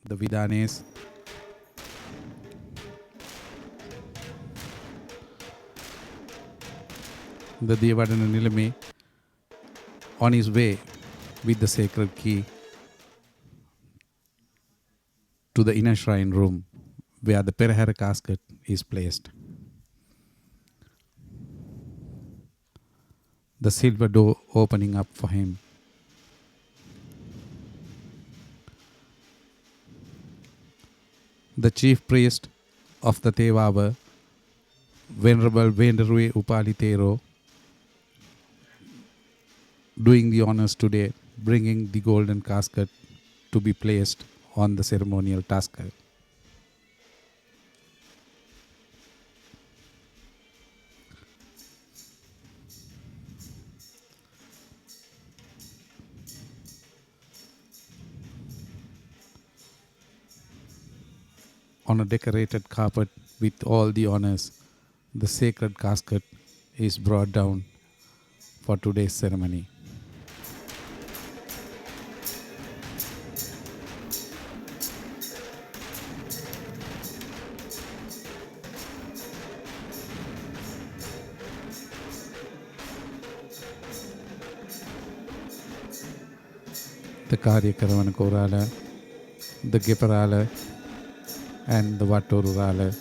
the Vidanes, the Devadana Nilame, on his way with the sacred key to the inner shrine room where the Perahera casket is placed. The silver door opening up for him. The chief priest of the Tevava, Venerable Venderue Upalitero, doing the honors today, bringing the golden casket to be placed on the ceremonial tasker. On a decorated carpet with all the honors, the sacred casket is brought down for today's ceremony. The Karyakaravana Korala, the Geparala, and the Vatorurala,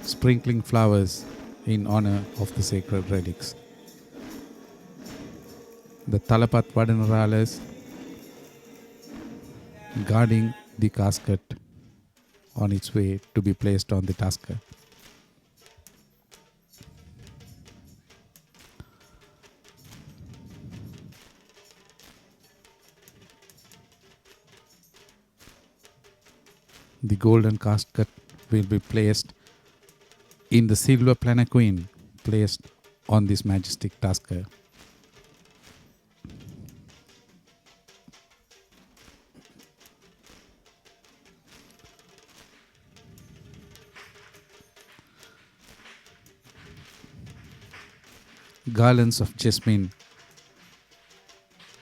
sprinkling flowers in honor of the sacred relics. The Talapat Vadanaralas guarding the casket on its way to be placed on the tasker. The golden casket will be placed in the silver palanquin placed on this majestic tasker. Garlands of jasmine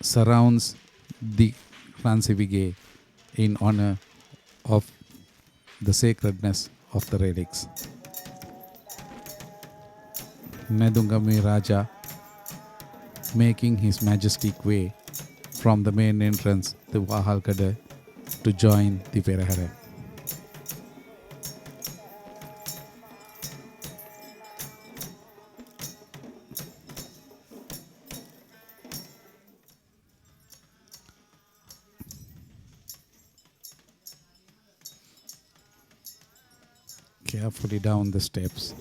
surrounds the Ransivige in honor of the sacredness of the relics. Nedungami Raja making his majestic way from the main entrance, the Vahalkada, to join the Perahera. Carefully down the steps.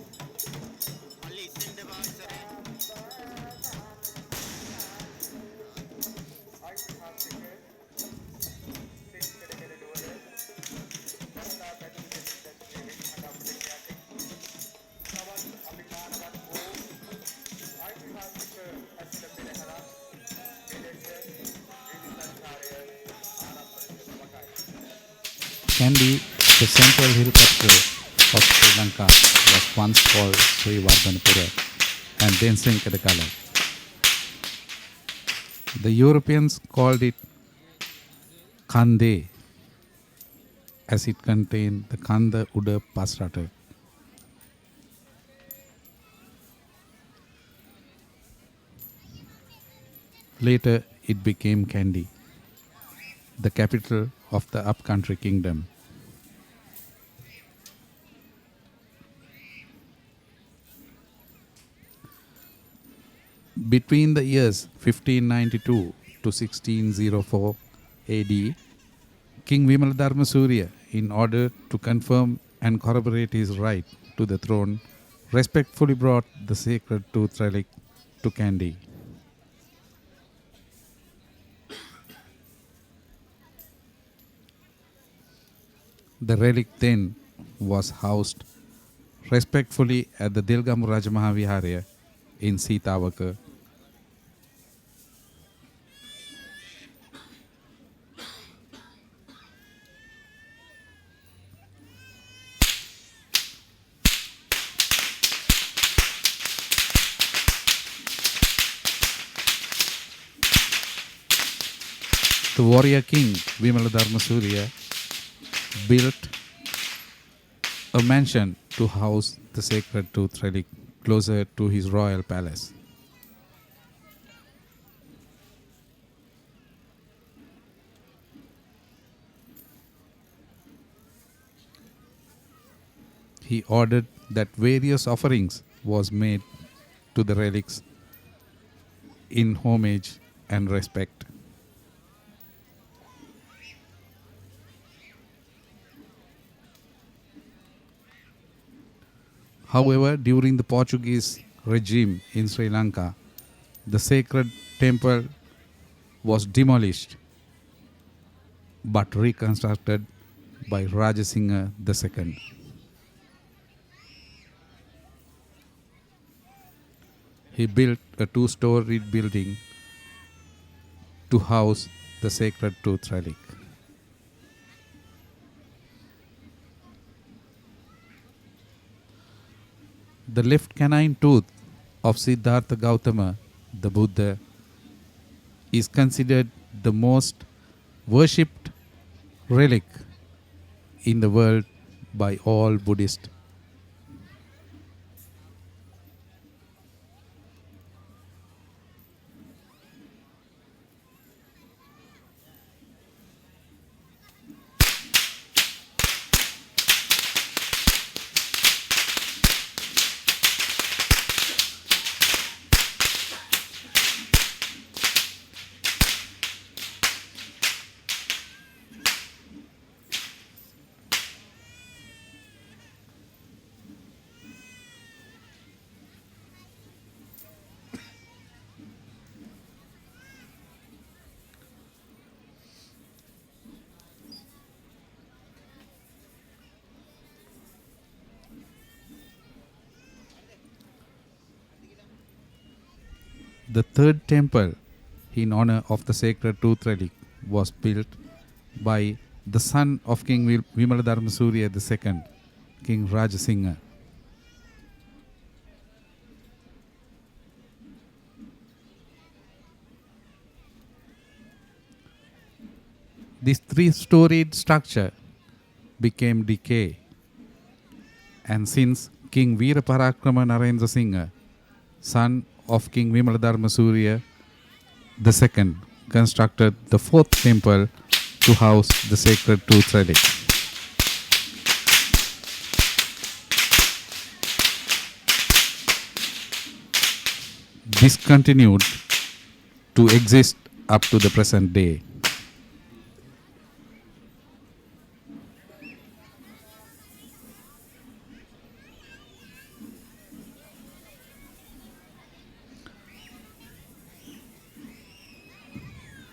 Kandy, the central hill capital of Sri Lanka, was once called Srivardhanapura and then Sinkadakala. The Europeans called it Kandy as it contained the Kanda Uda Pasrata. Later it became Kandy, the capital of the upcountry kingdom. Between the years 1592 to 1604 AD, King Vimaladharma Surya, in order to confirm and corroborate his right to the throne, respectfully brought the sacred tooth relic to Kandy. The relic then was housed respectfully at the Dilgamu Rajamahaviharya in Sitavaka. The warrior king Vimaladharma Surya built a mansion to house the sacred tooth relic closer to his royal palace. He ordered that various offerings was made to the relics in homage and respect. However, during the Portuguese regime in Sri Lanka, the sacred temple was demolished but reconstructed by Rajasingha II. He built a two-storied building to house the sacred tooth relic. The left canine tooth of Siddhartha Gautama, the Buddha, is considered the most worshipped relic in the world by all Buddhists. The third temple in honor of the sacred tooth relic was built by the son of King Vimaladharma Surya II, King Rajasingha. This three-storied structure became decay, and since King Veeraparakrama Narendra Singha, son of King Vimaladharma Surya II, constructed the fourth temple to house the sacred tooth relic. This continued to exist up to the present day.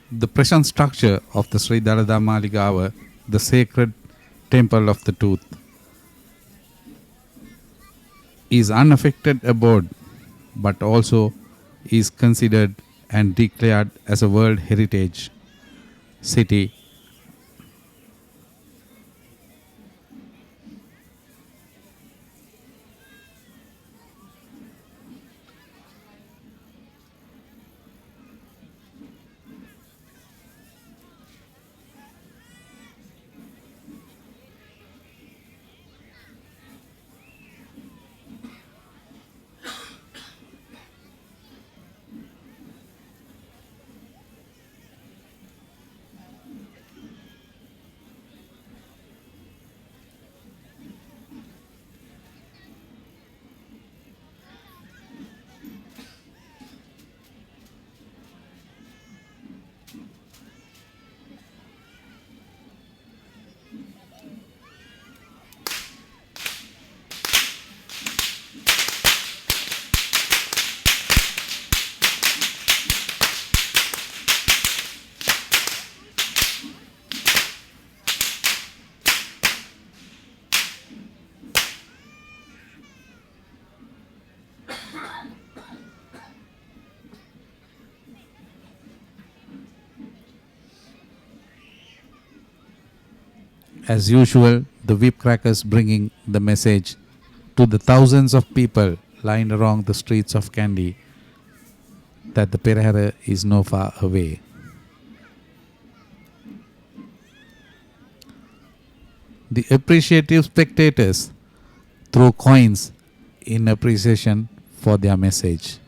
The present structure of the Sri Dalada Maligawa, the sacred temple of the tooth, is unaffected abode, but also is considered and declared as a World Heritage City. As usual, the whip crackers bringing the message to the thousands of people lying along the streets of Kandy that the Perahera is no far away. The appreciative spectators throw coins in appreciation for their message.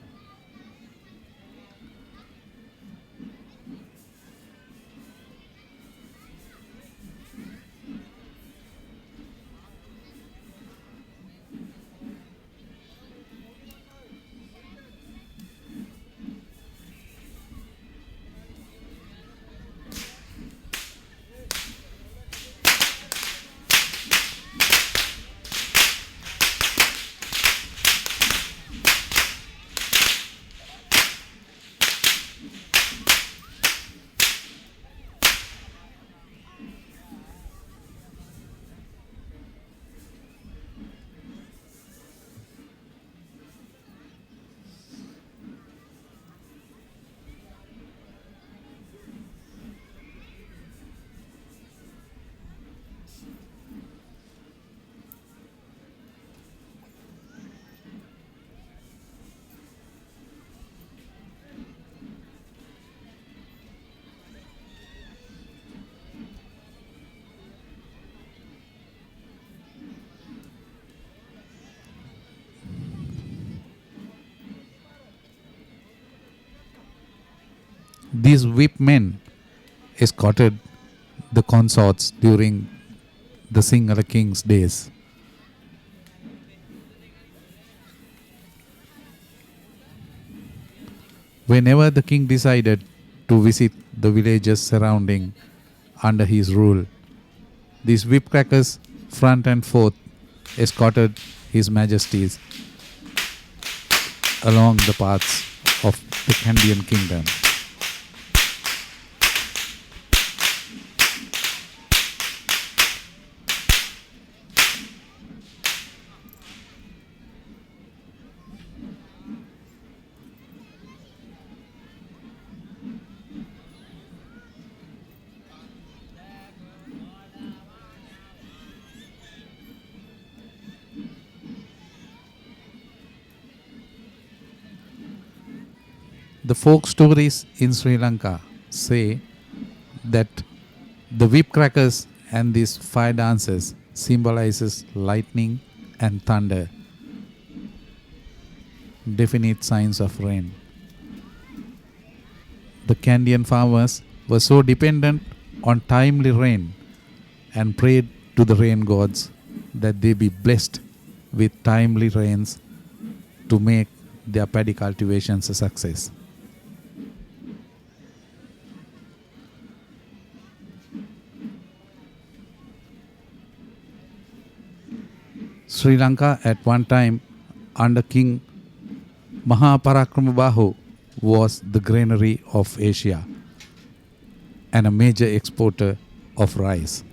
These whip men escorted the consorts during the Singhala king's days. Whenever the king decided to visit the villages surrounding under his rule, these whipcrackers, front and forth, escorted His Majesty's along the paths of the Kandian kingdom. The folk stories in Sri Lanka say that the whip crackers and these fire dances symbolizes lightning and thunder, definite signs of rain. The Kandian farmers were so dependent on timely rain and prayed to the rain gods that they be blessed with timely rains to make their paddy cultivations a success. Sri Lanka at one time under King Mahaparakramabahu was the granary of Asia and a major exporter of rice.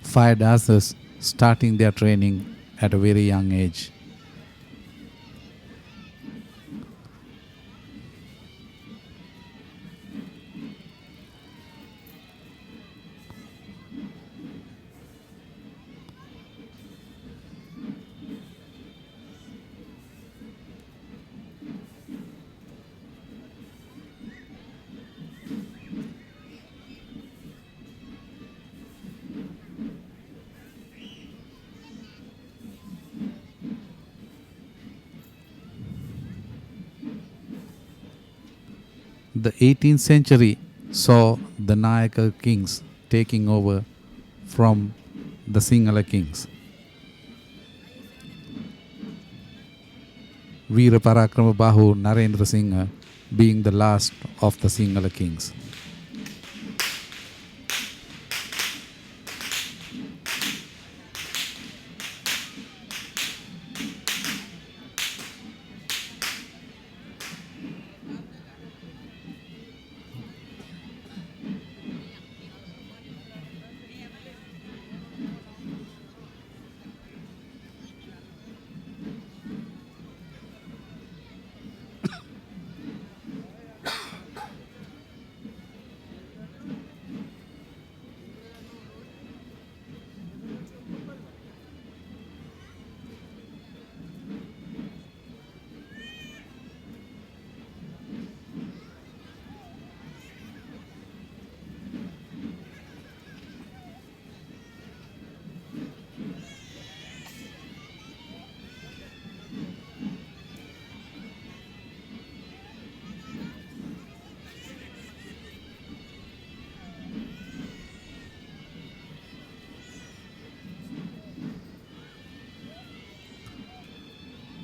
Fire dancers starting their training at a very young age. The 18th century saw the Nayaka kings taking over from the Sinhala kings. Veera Parakrama Bahu Narendra Singha being the last of the Sinhala kings.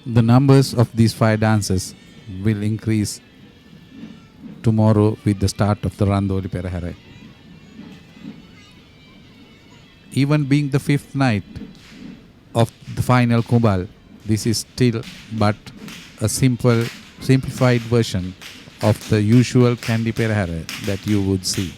The numbers of these 5 dances will increase tomorrow with the start of the Randoli Perahera. Even being the 5th night of the final Kumbal, this is still but a simplified version of the usual Kandy Perahera that you would see.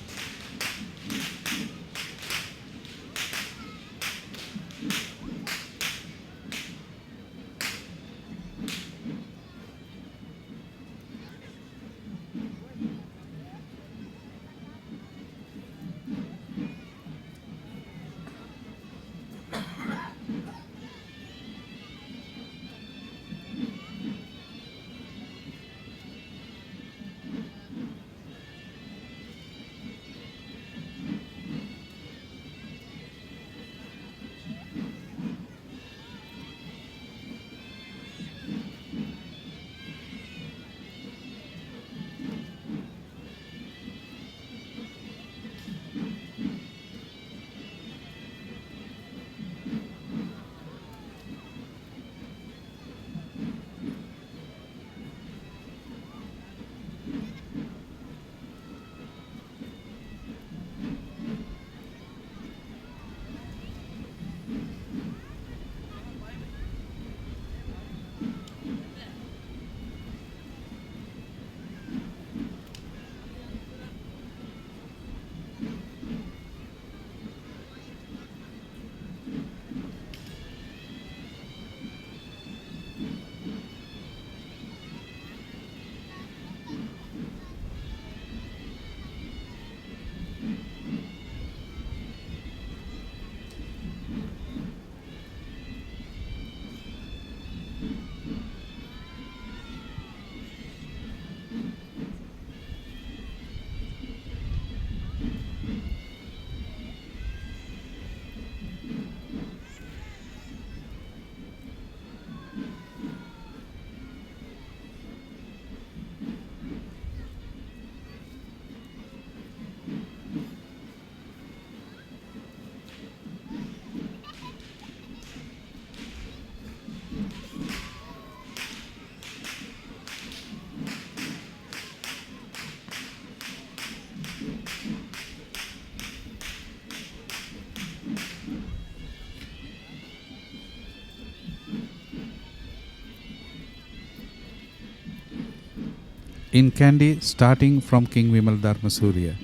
In Kandy, starting from King Vimaladharma Surya,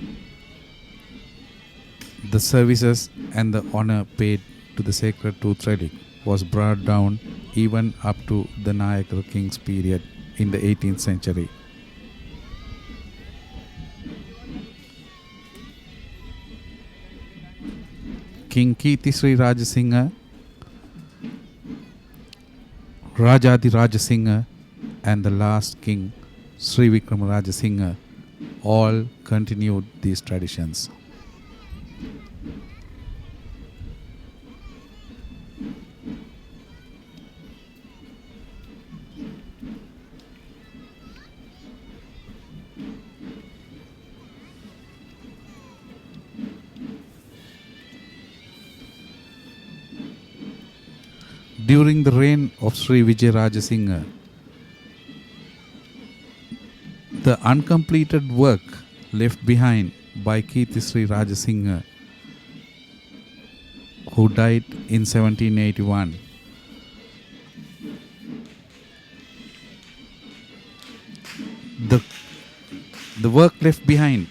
the services and the honor paid to the sacred tooth relic was brought down even up to the Nayaka king's period in the 18th century. King Kirti Sri Rajasingha, Rajadi Rajasingha, and the last king Sri Vikram Rajasingha all continued these traditions. During the reign of Sri Vijayarajasinghe, the uncompleted work left behind by Kirti Sri Rajasinghe, who died in 1781. The work left behind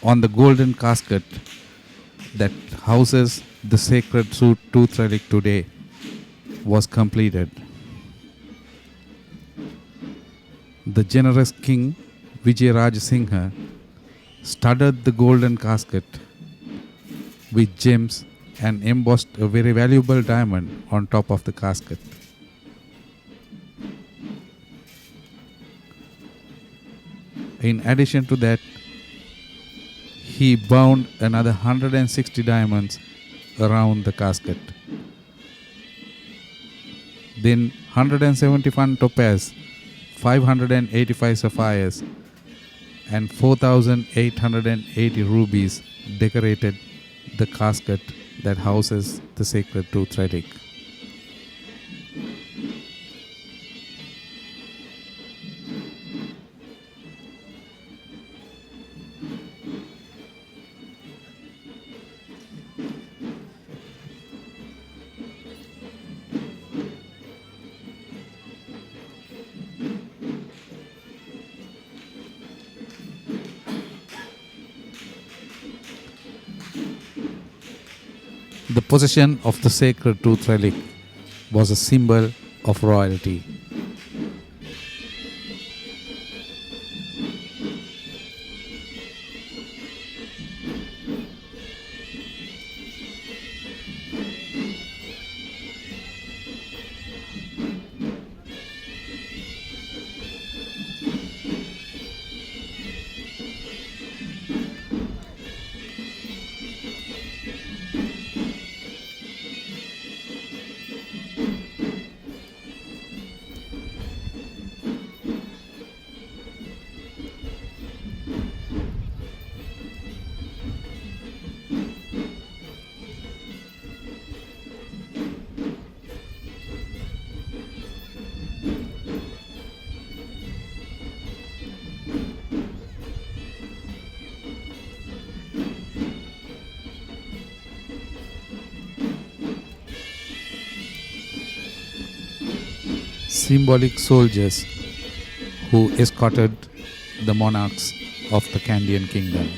on the golden casket that houses the sacred tooth relic today was completed. The generous King Vijayarajasinghe studded the golden casket with gems and embossed a very valuable diamond on top of the casket. In addition to that, he bound another 160 diamonds around the casket. Then 171 topaz, 585 sapphires, and 4,880 rubies decorated the casket that houses the sacred tooth relic. The possession of the sacred tooth relic was a symbol of royalty. Symbolic soldiers who escorted the monarchs of the Kandyan kingdom.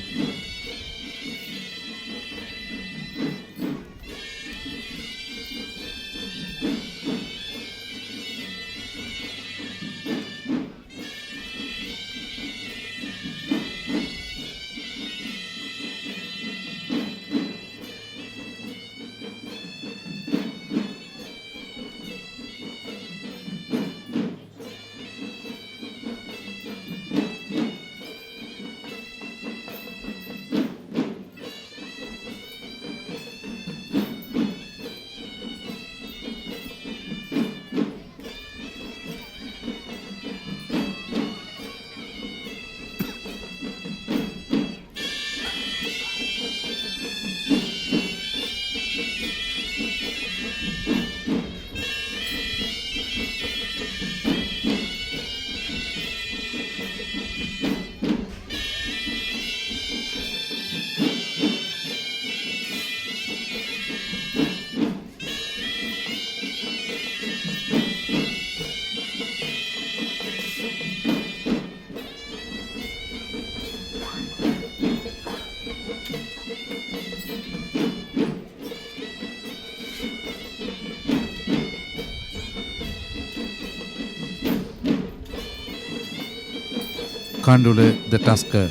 Kandule the Tusker,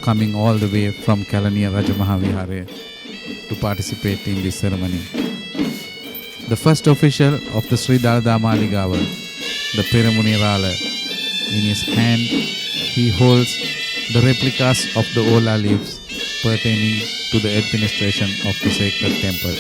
coming all the way from Kalaniya Rajamahavihare to participate in this ceremony. The first official of the Sri Dalada Maligawa, the Peramuni Rala, in his hand he holds the replicas of the Ola leaves pertaining to the administration of the sacred temple.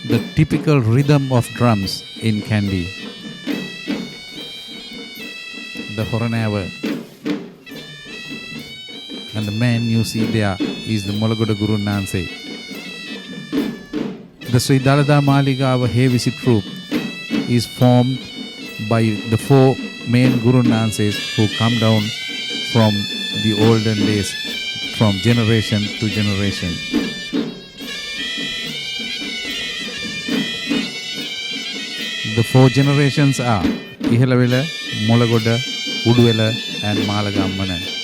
the typical rhythm of drums in Kandy. The Horanava. And the man you see there is the Molagoda Guru Nanse. The Sri Dalada Maligawa Hevisi troupe is formed by the four main Guru Nanses who come down from the olden days, from generation to generation. The four generations are Ihalavela, Molagoda, Uduela and Malagammana.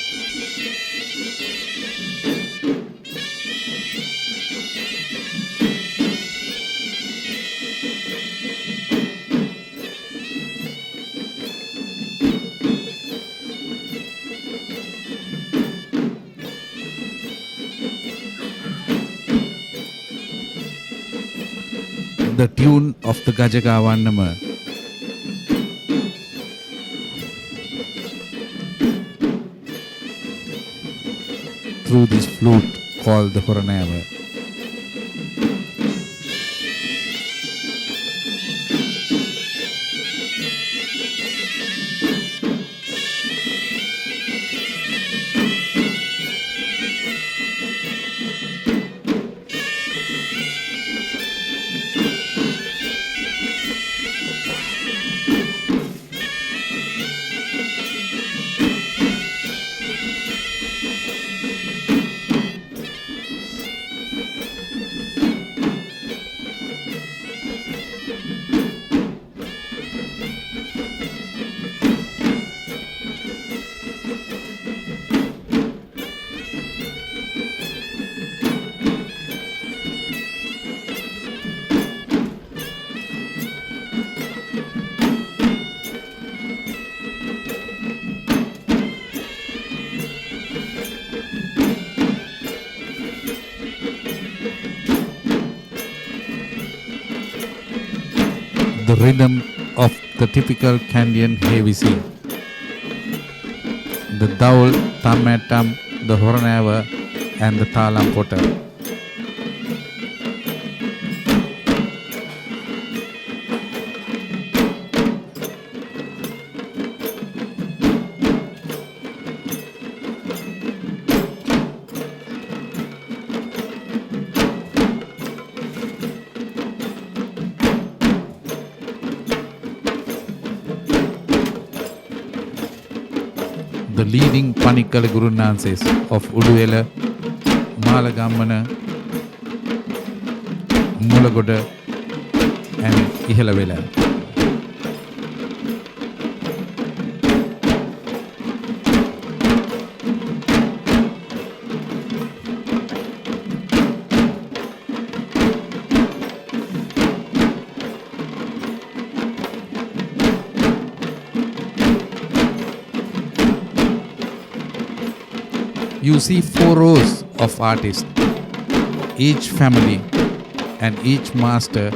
The tune of the Gajagavannama through this flute called the Horanava. The rhythm of the typical Kandyan Hevisi. The Daul, Tammatam, the Horanava and the Talam Potter. The leading Panikala Guru Nanses of Uduela, Malagammana, Mulagoda and Ihalavela. You see 4 rows of artists. Each family and each master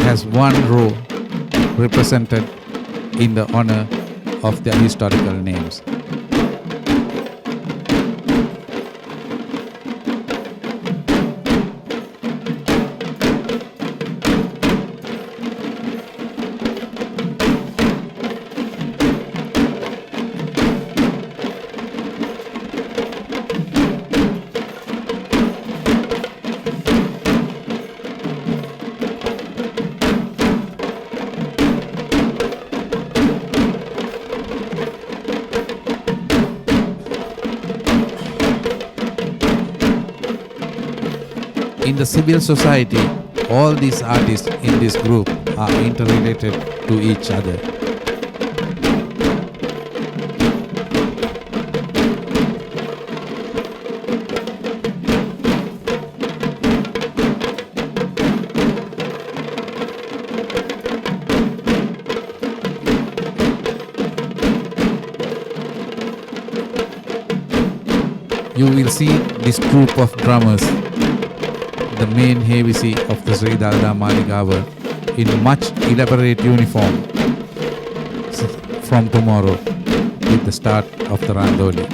has 1 row represented in the honor of their historical names. In the civil society, all these artists in this group are interrelated to each other. You will see this group of drummers, the main Hevisi of the Sri Dalada Maligawa, in much elaborate uniform from tomorrow with the start of the Randoli.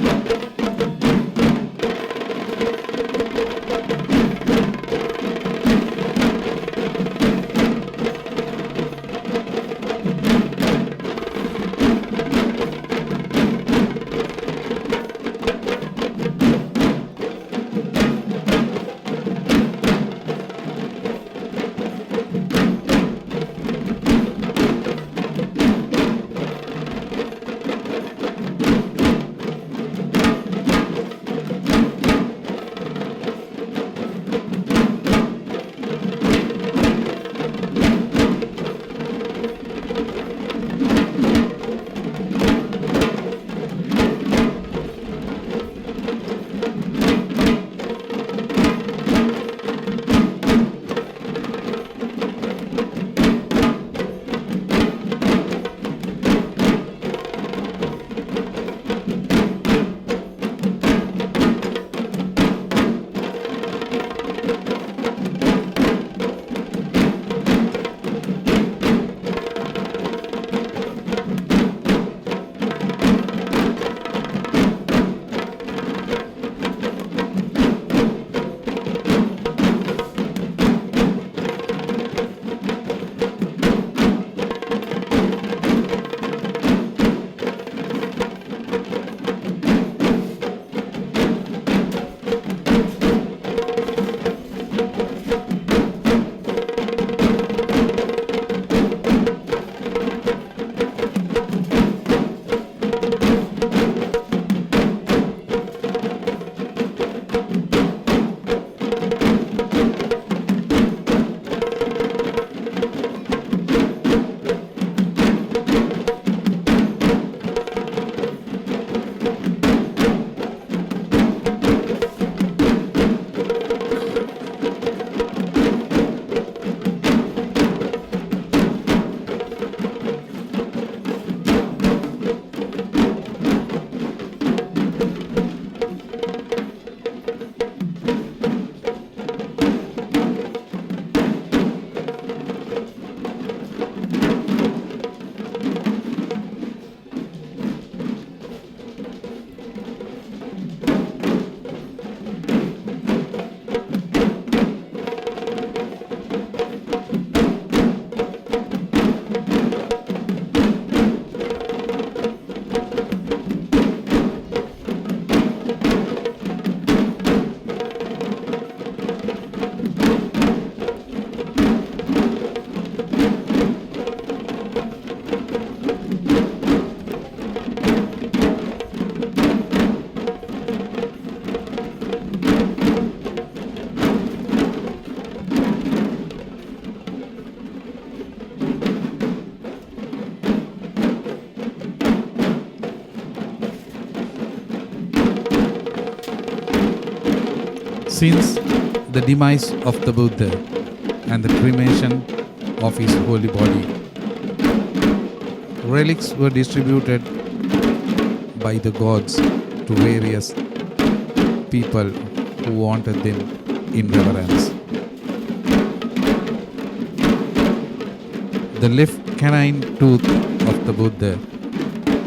Since the demise of the Buddha and the cremation of his holy body, relics were distributed by the gods to various people who wanted them in reverence. The left canine tooth of the Buddha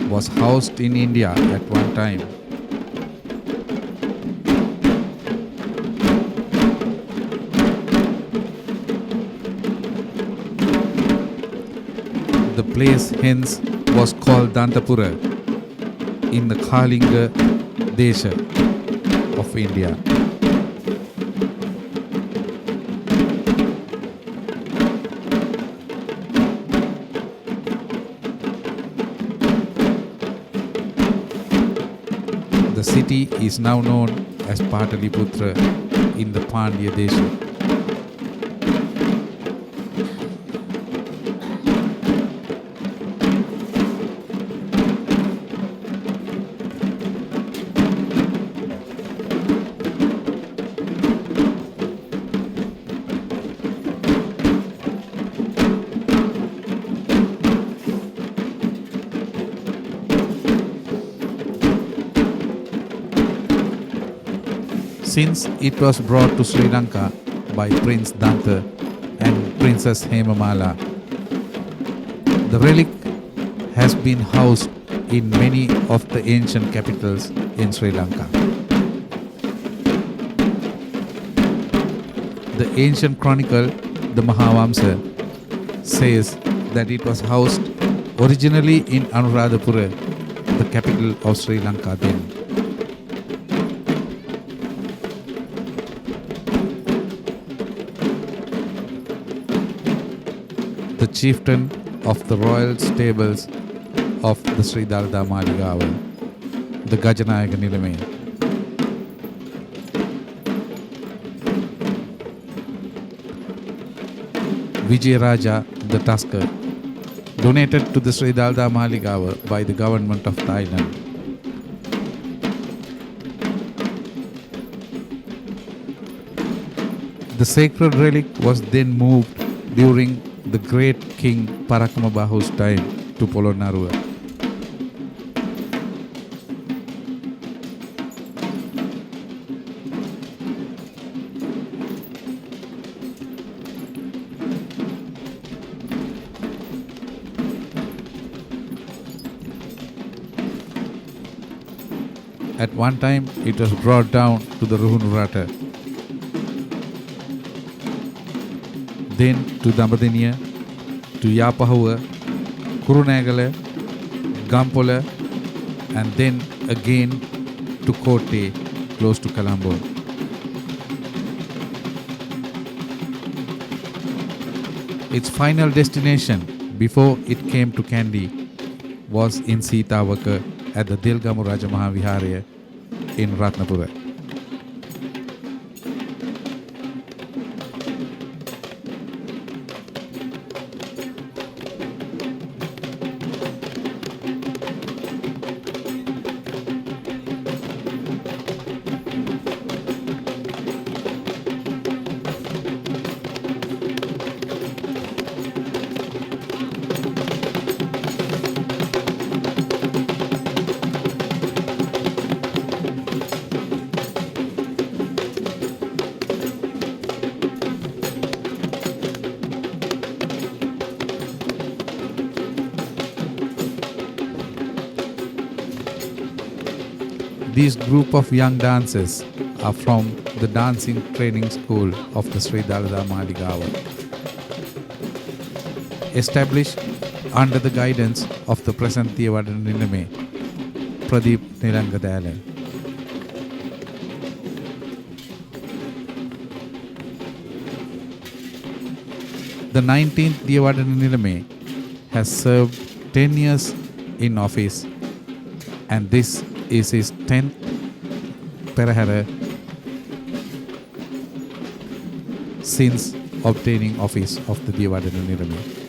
was housed in India at one time. The place hence was called Dantapura in the Kalinga Desha of India. The city is now known as Pataliputra in the Pandya Desha. Since it was brought to Sri Lanka by Prince Danta and Princess Hemamala, the relic has been housed in many of the ancient capitals in Sri Lanka. The ancient chronicle, the Mahavamsa, says that it was housed originally in Anuradhapura, the capital of Sri Lanka then. The chieftain of the royal stables of the Sri Dalada Maligawa, the Gajanayaka Nilame. Vijayaraja the Tusker, donated to the Sri Dalada Maligawa by the government of Thailand. The sacred relic was then moved during the great King Parakamabahu's time to Polonnaruwa. At one time, it was brought down to the Ruhunurata, then to Dambadiniya, to Yapahuwa, Kurunagala, Gampola, and then again to Kotte, close to Colombo. Its final destination before it came to Kandy was in Sitawaka at the Dilgamu Raja Mahaviharaya in Ratnapura. These group of young dancers are from the dancing training school of the Sri Dalada Maligawa, established under the guidance of the present Thiyavadana Nilame, Pradeep Nilangadala. The 19th Thiyavadana Nilame has served 10 years in office, and this is his 10th Perahera since obtaining office of the Thiyavadana Nilame.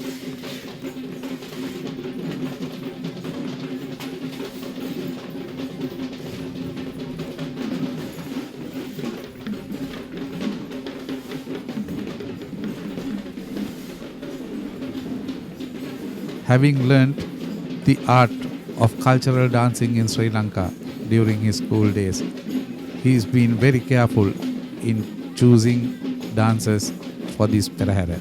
Having learnt the art of cultural dancing in Sri Lanka during his school days, he's been very careful in choosing dances for this Perahera.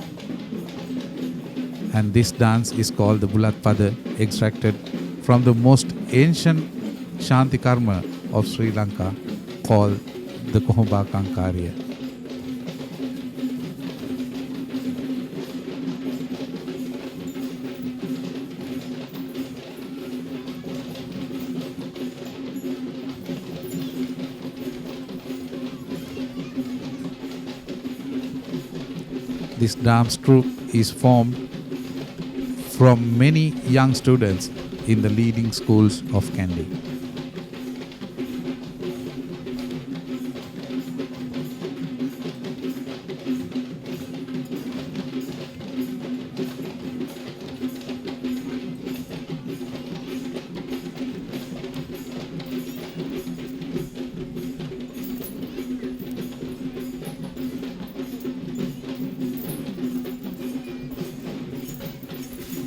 And this dance is called the Bulat Pada, extracted from the most ancient Shanti Karma of Sri Lanka, called the Kumbal Kankarya. This dance troupe is formed from many young students in the leading schools of Kandy.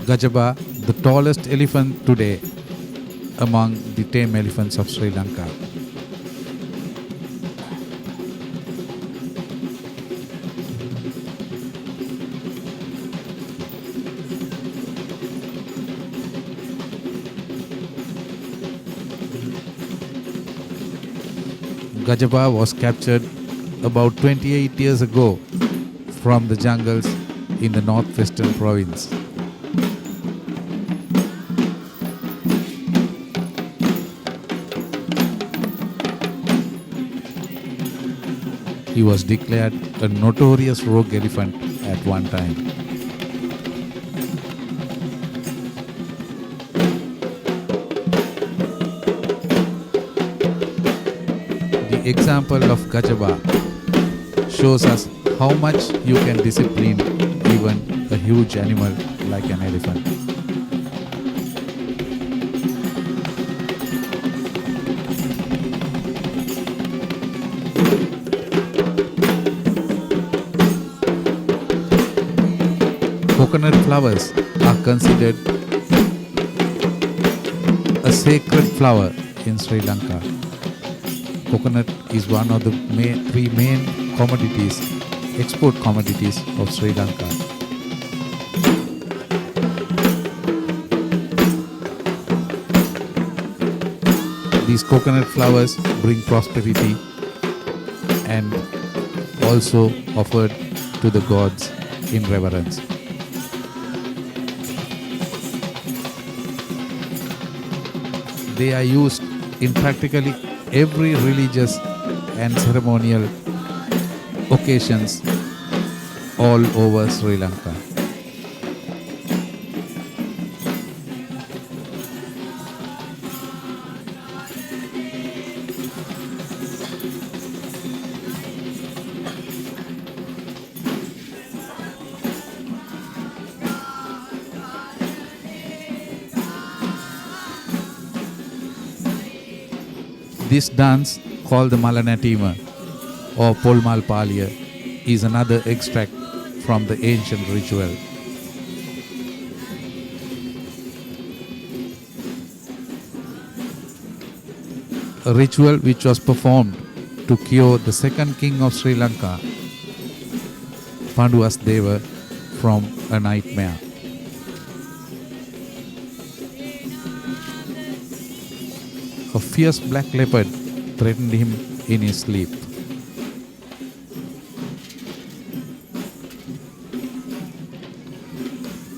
Gajaba, the tallest elephant today among the tame elephants of Sri Lanka. Gajaba was captured about 28 years ago from the jungles in the northwestern province. He was declared a notorious rogue elephant at one time. The example of Gajaba shows us how much you can discipline even a huge animal like an elephant. Coconut flowers are considered a sacred flower in Sri Lanka. Coconut is one of the three main commodities, export commodities of Sri Lanka. These coconut flowers bring prosperity and also offered to the gods in reverence. They are used in practically every religious and ceremonial occasions all over Sri Lanka. This dance, called the Malanatima or Polmal Palya, is another extract from the ancient ritual. A ritual which was performed to cure the second king of Sri Lanka, Panduvasdeva, from a nightmare. A fierce black leopard threatened him in his sleep.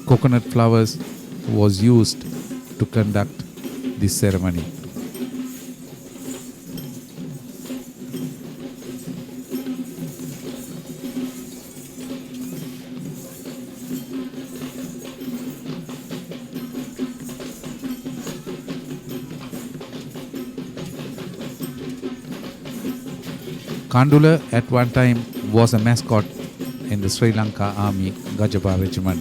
Coconut flowers was used to conduct this ceremony. Kandula at one time was a mascot in the Sri Lanka Army Gajaba Regiment.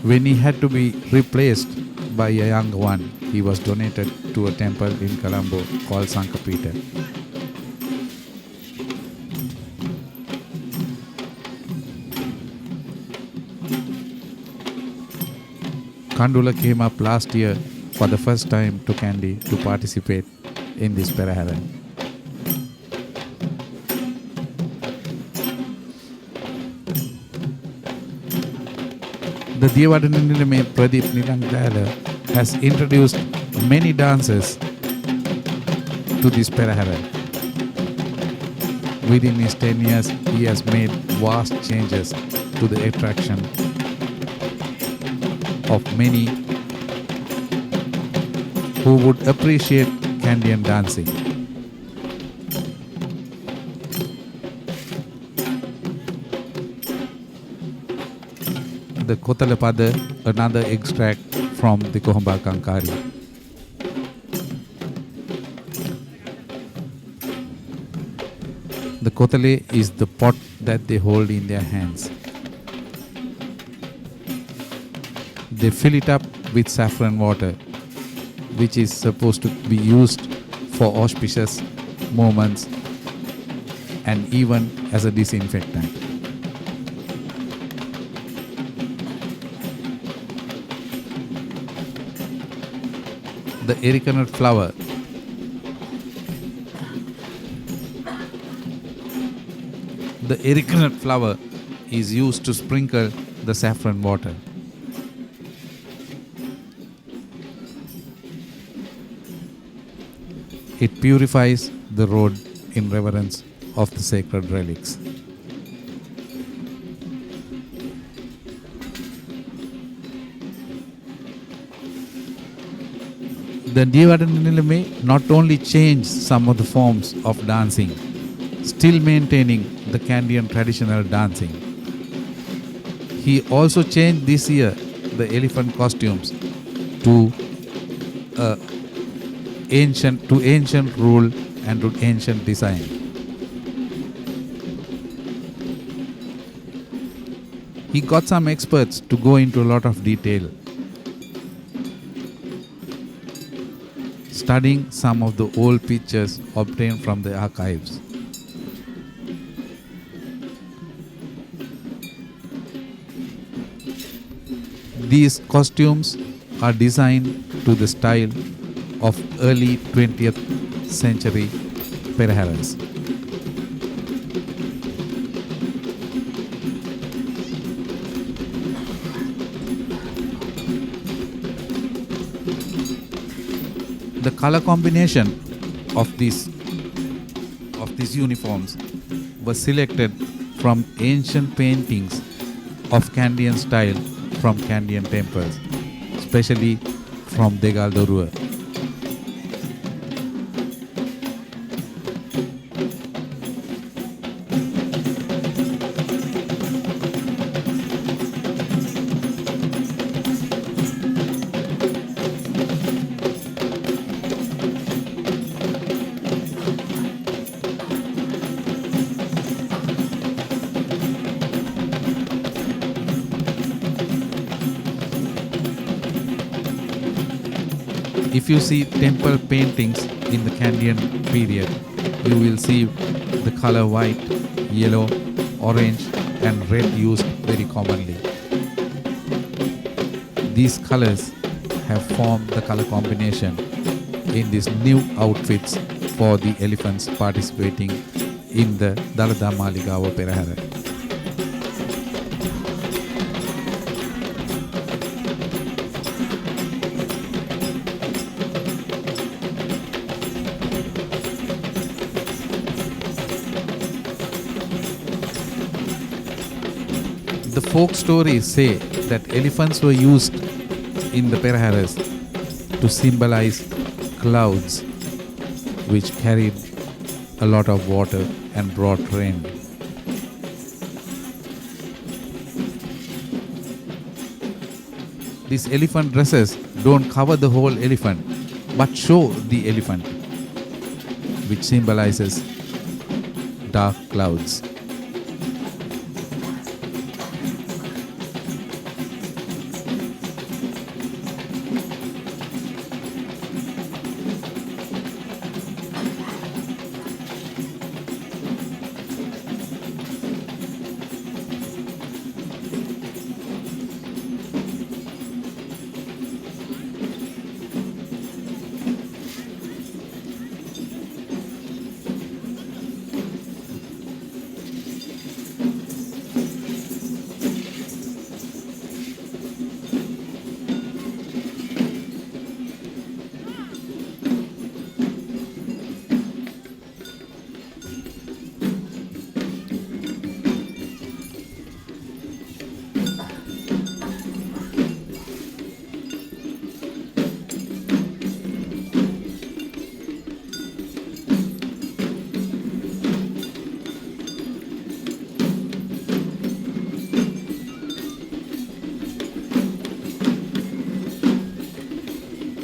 When he had to be replaced by a young one, he was donated to a temple in Colombo called Sankapita. Kandula came up last year for the first time to Kandy to participate in this Perahera. The Devadaninilame Pradeep Nilangala has introduced many dances to this Perahera. Within his 10 years, he has made vast changes to the attraction of many who would appreciate Kandian dancing. The Kotalapada, another extract from the Kumbal Kankari. The kotale is the pot that they hold in their hands. They fill it up with saffron water, which is supposed to be used for auspicious moments and even as a disinfectant. The arecanut flower. The arecanut flower is used to sprinkle the saffron water. It purifies the road in reverence of the sacred relics. The Devadaninilame not only changed some of the forms of dancing, still maintaining the Kandian traditional dancing. He also changed this year the elephant costumes to ancient rule and to ancient design. He got some experts to go into a lot of detail, studying some of the old pictures obtained from the archives. These costumes are designed to the style of early 20th century Peraheras. The color combination of these uniforms was selected from ancient paintings of Kandian style from Kandian temples, especially from Degaldorua. If you see temple paintings in the Kandian period, you will see the color white, yellow, orange and red used very commonly. These colors have formed the color combination in these new outfits for the elephants participating in the Dalada Maligawa Perahera. The folk stories say that elephants were used in the Peraheras to symbolize clouds which carried a lot of water and brought rain. These elephant dresses don't cover the whole elephant but show the elephant, which symbolizes dark clouds.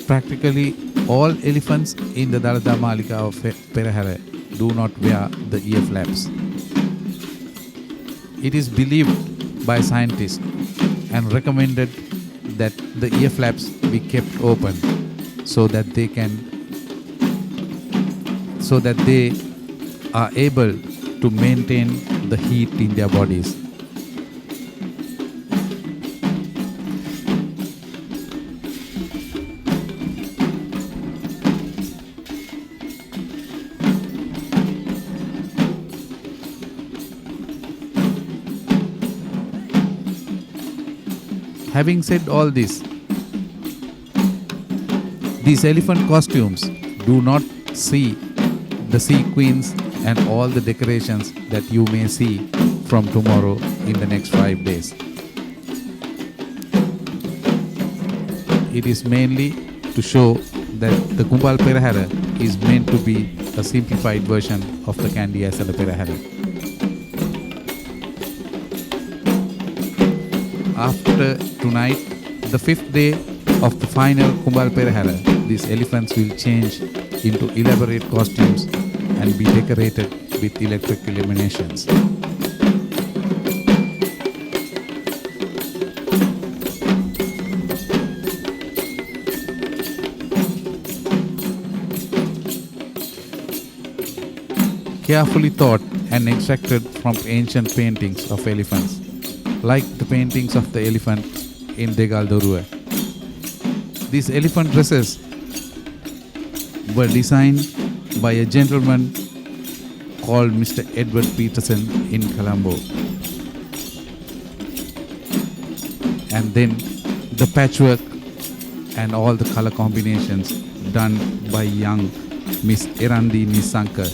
Practically all elephants in the Dalada Maligawa Perahera do not wear the ear flaps. It is believed by scientists and recommended that the ear flaps be kept open so that they are able to maintain the heat in their bodies. Having said all this, these elephant costumes do not see the sequins and all the decorations that you may see from tomorrow in the next 5 days. It is mainly to show that the Kumbal Perahera is meant to be a simplified version of the Kandy Esala Perahera. After tonight, the 5th day of the final Kumbal Perahera, these elephants will change into elaborate costumes and be decorated with electric illuminations. Carefully thought and extracted from ancient paintings of elephants, like the paintings of the elephant in Degal. These elephant dresses were designed by a gentleman called Mr. Edward Peterson in Colombo. And then the patchwork and all the color combinations done by young Miss Erandi Nisankar.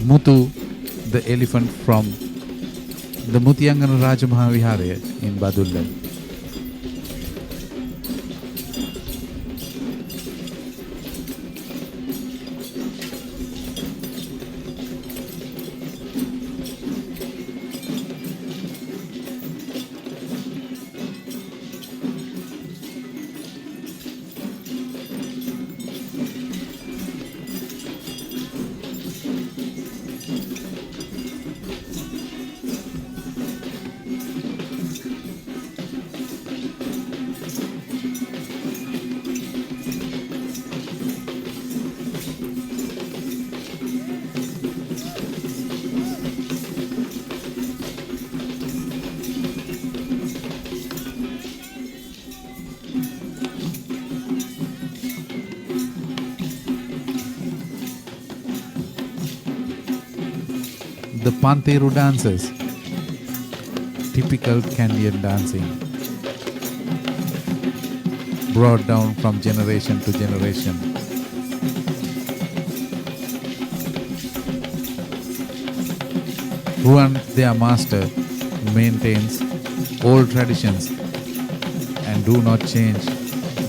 Muthu, the elephant from the Mutiyangana Rajamahavihara in Badulla. The Panteru dances, typical Kandyan dancing, brought down from generation to generation. Ruan, their master, maintains old traditions and do not change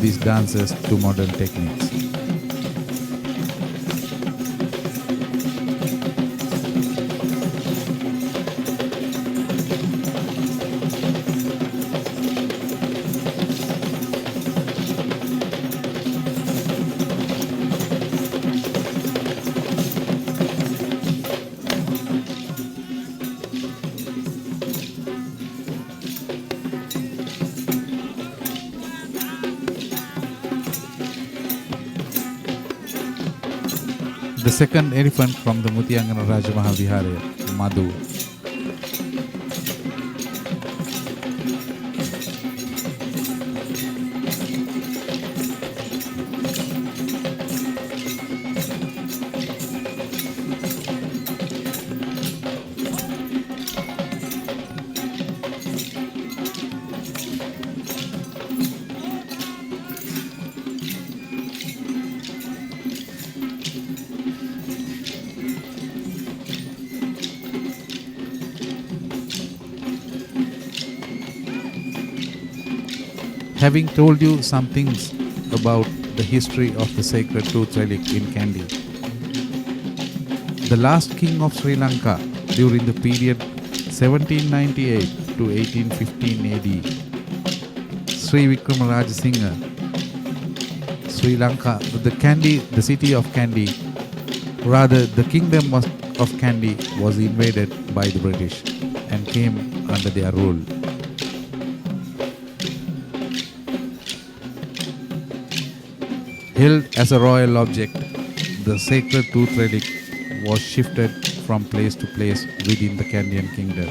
these dances to modern techniques. The second elephant from the Mutiyangana Rajamahavihara, Madhu. Having told you some things about the history of the sacred tooth relic in Kandy, the last king of Sri Lanka during the period 1798 to 1815 AD, Sri Vikramarajasinghe, Sri Lanka, the city of Kandy, rather the kingdom of Kandy was invaded by the British and came under their rule. Held as a royal object, the sacred tooth relic was shifted from place to place within the Kandyan kingdom.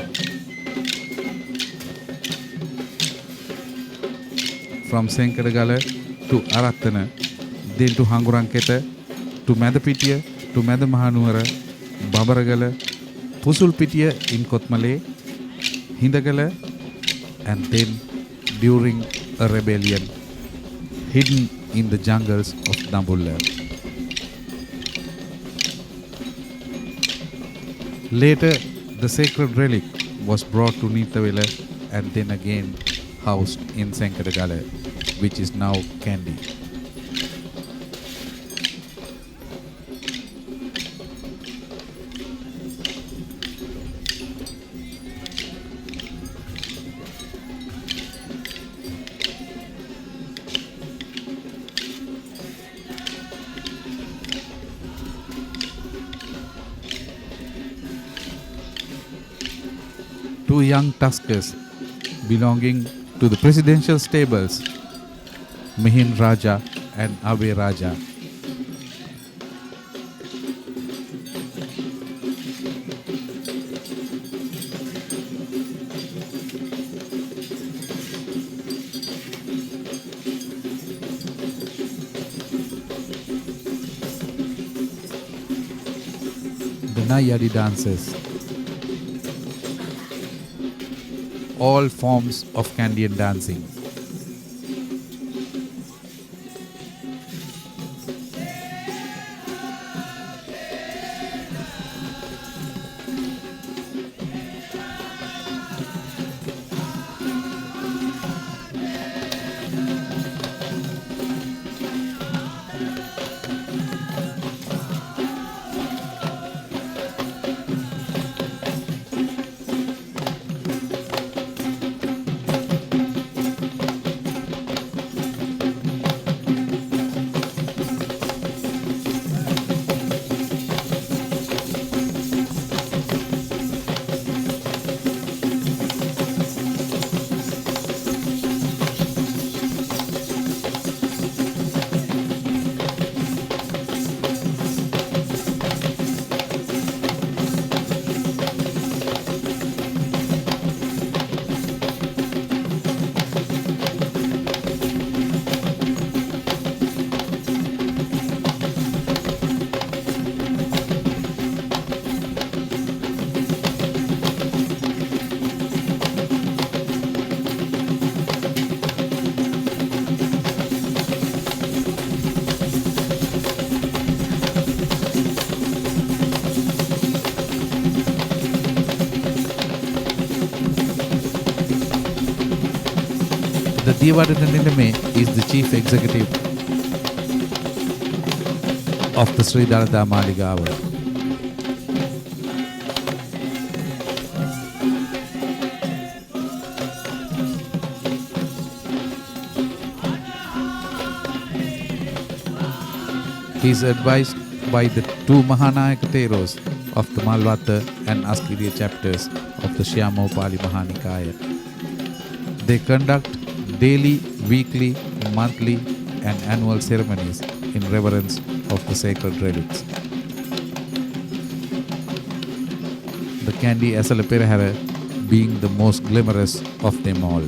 From Senkadagala to Arattana, then to Hanguranketa, to Madapitiya, to Madamahanuara, Babaragala, Pusulpitiya in Kotmale, Hindagala, and then during a rebellion, hidden in the jungles of Dambulla. Later, the sacred relic was brought to Nithawela and then again housed in Senkadagala, which is now Kandy. Two young tuskers belonging to the presidential stables, Mihin Raja and Abe Raja. The Nayadi dances. All forms of Kandyan dancing. The Devadata Nilame is the chief executive of the Sri Dalada Maligawa. He is advised by the two Mahanayaka Theros of the Malwata and Askiriya chapters of the Shyamopali Mahanikaya. They conduct daily, weekly, monthly and annual ceremonies in reverence of the sacred relics. The Kandy Esala Perahera being the most glamorous of them all.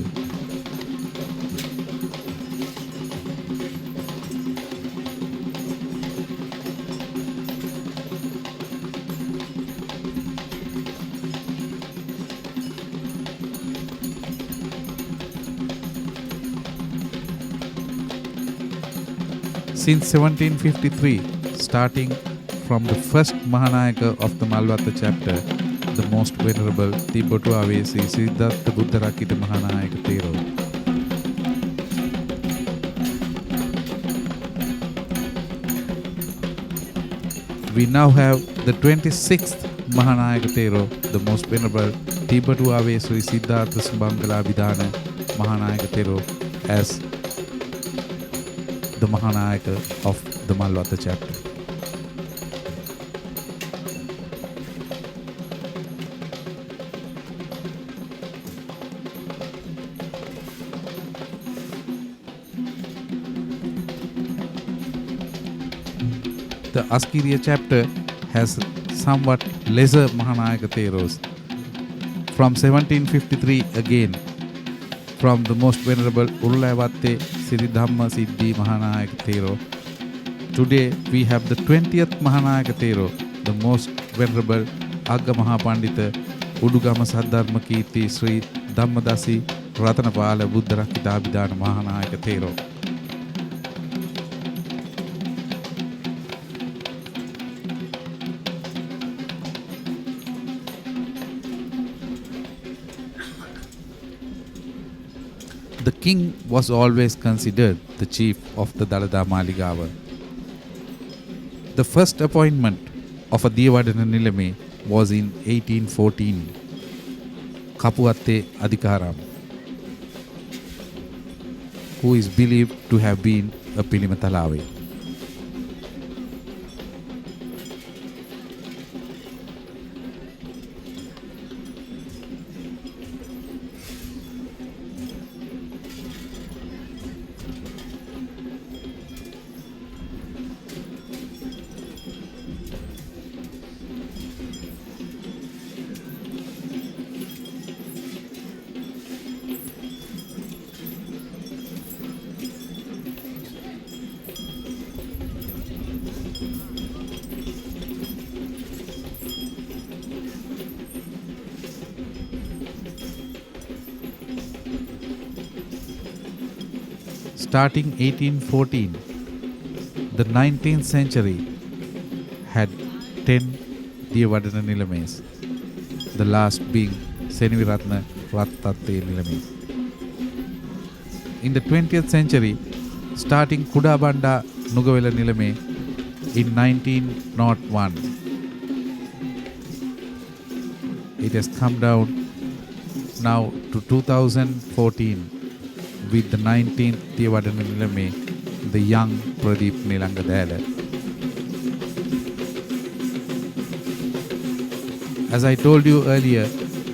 Since 1753, starting from the first Mahanayaka of the Malwata chapter, the most venerable Tibotu Avesi Siddhartha Buddharakita Mahanayaka Thero. We now have the 26th Mahanayaka Thero, the most venerable Tibatuave Sri Siddhartha Sumbangala Vidhana Mahanayaka Thero, as the Mahanayaka of the Malwata chapter. The Askiriya chapter has somewhat lesser Mahanayaka Theros. From 1753 again, from the most venerable Urulavatte Siridhamma Siddhi Mahanayaka Thero. Today we have the 20th Mahanayaka Thero, the most venerable Agga Mahapandita Udugama Saddharma Kirti Sri Dhammadasi Ratanapala Buddharakita Abhidhana Mahanayaka Thero. The king was always considered the chief of the Dalada Maligawa. The first appointment of a Diyavadana Nilame was in 1814, Kapuatte Adhikaram, who is believed to have been a Pilimatalawe. Starting 1814, the 19th century had 10 Diyavadana Nilames, the last being Seniviratna Rattatte Nilame. In the 20th century, starting Kudabanda Nugavela Nilame in 1901, it has come down now to 2014 with the 19th Diyavadana Nilame, the young Pradeep Nilangadala. As I told you earlier,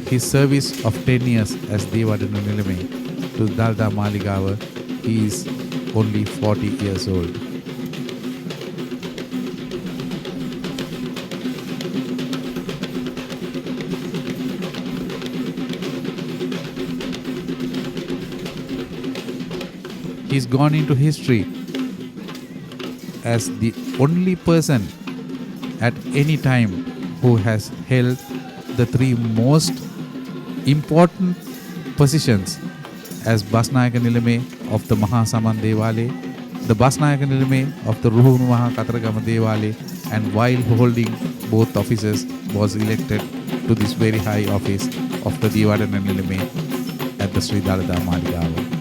his service of 10 years as Diyavadana Nilame to Dalada Maligawa, he is only 40 years old. He's gone into history as the only person at any time who has held the three most important positions as Basnayaka Nilame of the Mahasaman Devale, the Basnayaka Nilame of the Ruhunu Mahakataragama Devale, and while holding both offices was elected to this very high office of the Diyavadana Nilame at the Sri Dalada Maligawa.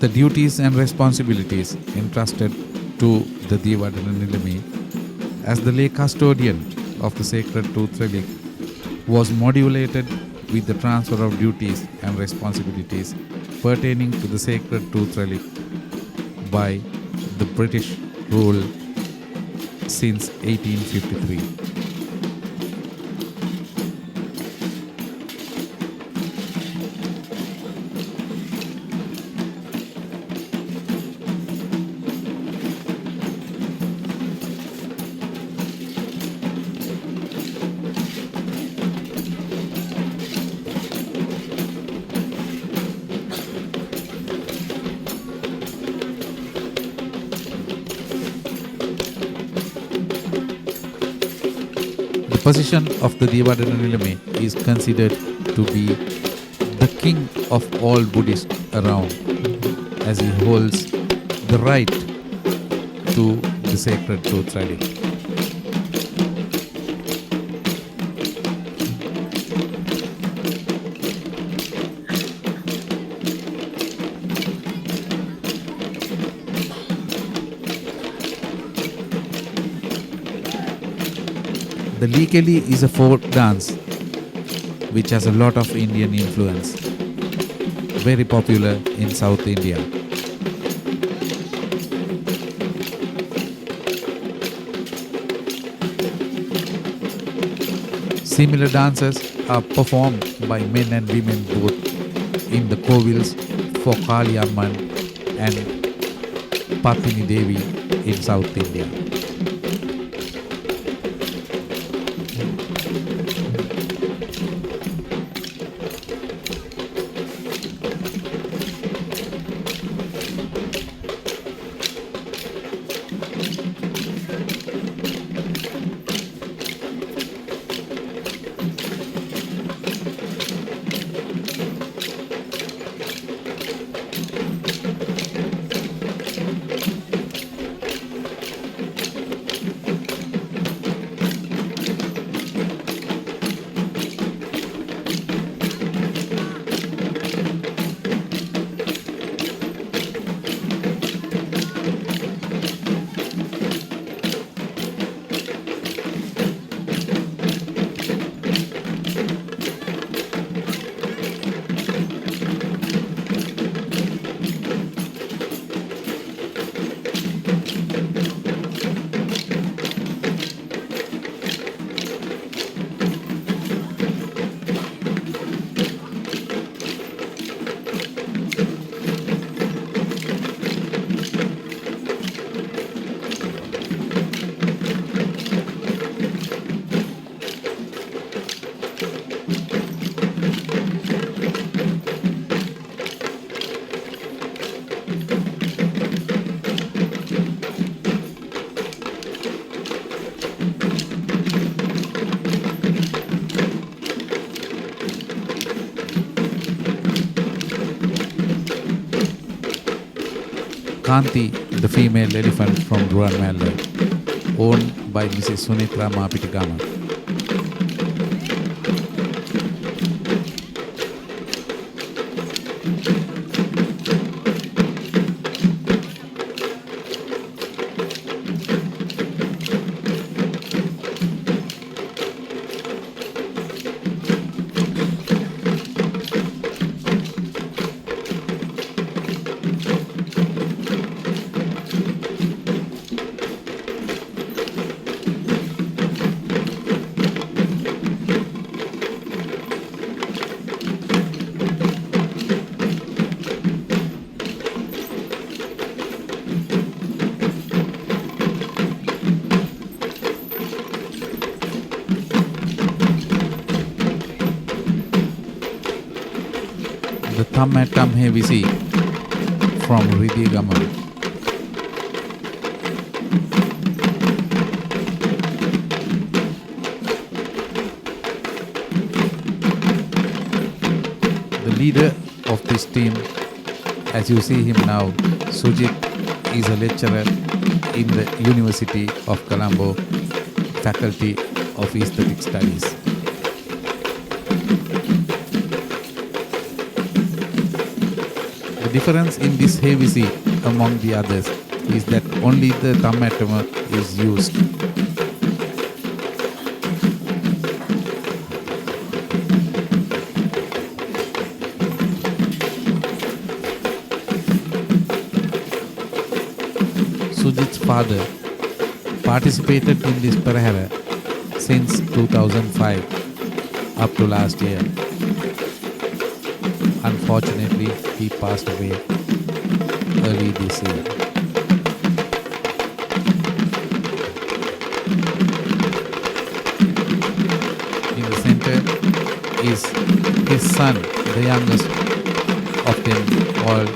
The duties and responsibilities entrusted to the Diyavadana Nilame as the lay custodian of the sacred tooth relic was modulated with the transfer of duties and responsibilities pertaining to the sacred tooth relic by the British rule since 1853. position of the Devadana Nilame is considered to be the king of all Buddhists around, as he holds the right to the sacred truth riding. The Likeli is a folk dance which has a lot of Indian influence, very popular in South India. Similar dances are performed by men and women both in the Kovils for Kali Amman and Patini Devi in South India. Kandy, the female elephant from Ruanmala, owned by Mrs. Sunitra Mapitigama. The Thammatamhe Visi from Ridhigama. The leader of this team, as you see him now, Sujit, is a lecturer in the University of Colombo, Faculty of Aesthetic Studies. The difference in this Hevisi among the others is that only the Thammatama is used. Sujit's father participated in this Perahera since 2005 up to last year. Unfortunately, he passed away early this year. In the center is his son, the youngest of them, called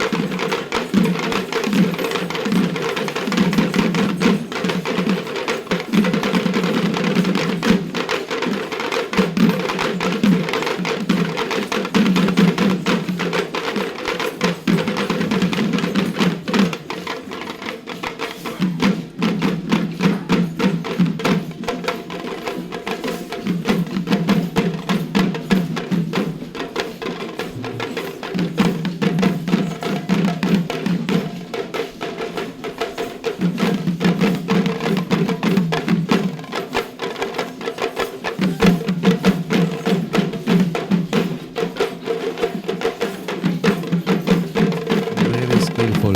Very skillful.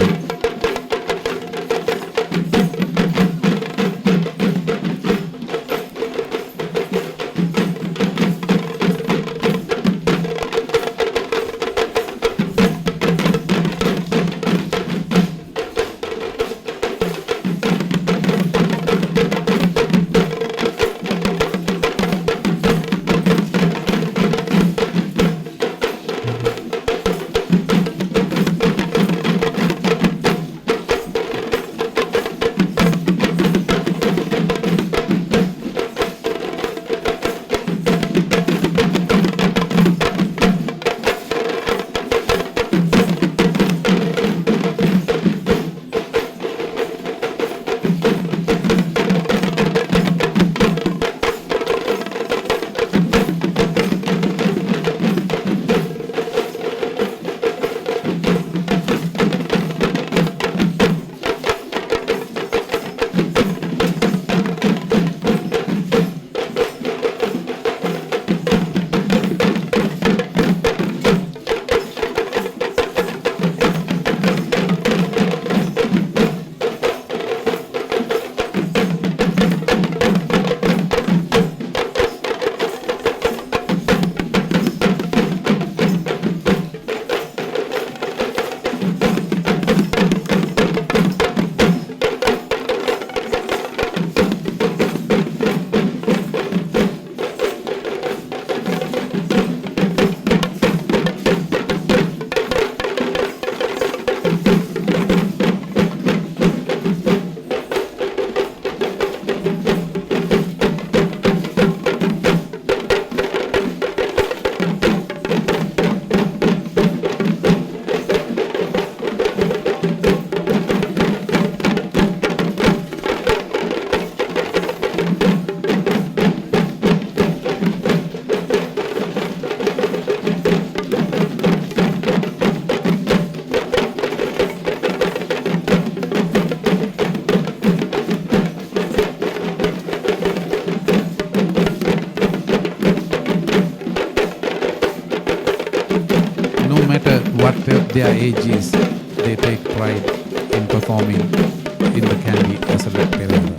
What their age is, they take pride in performing in the Kandy Esala Perahera.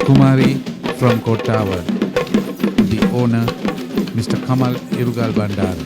Kumari from Kottawa, the owner, Mr. Kamal Irugal Bandar.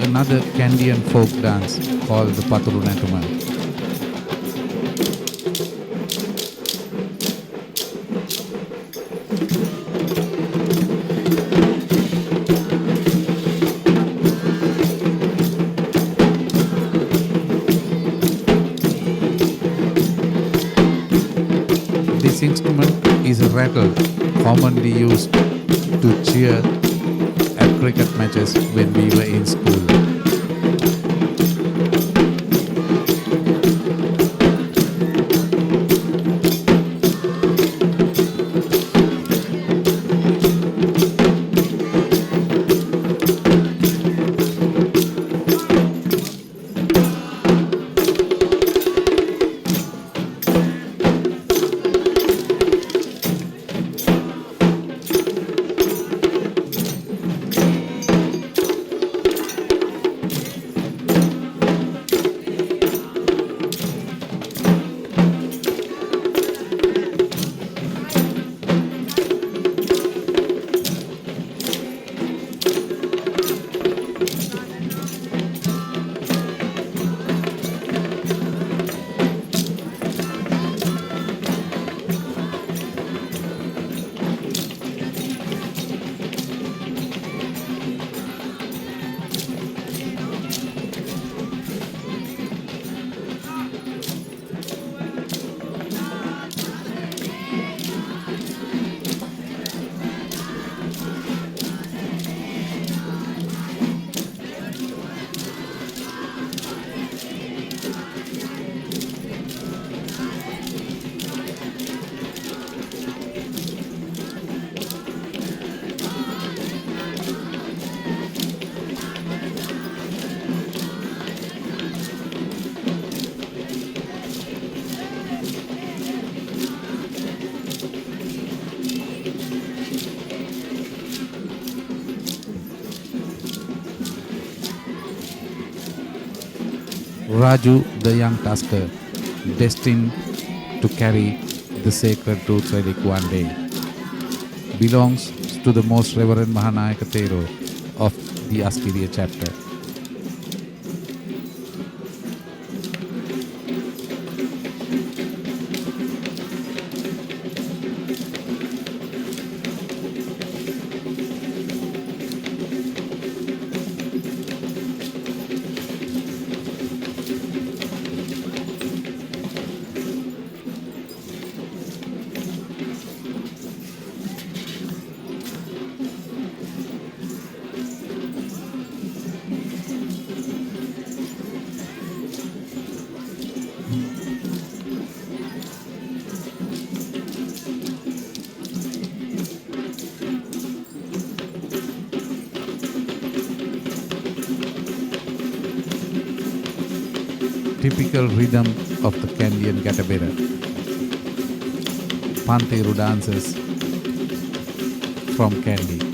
Another Kandian folk dance called the Paturunatuma. This instrument is a rattle commonly used to cheer at cricket matches when we were in school. Raju, the young tusker, destined to carry the sacred truth relic one day, belongs to the most Reverend Mahanayaka Thero of the Askiriya chapter. Typical rhythm of the Kandy and Gatabera. Panteru dances from Kandy.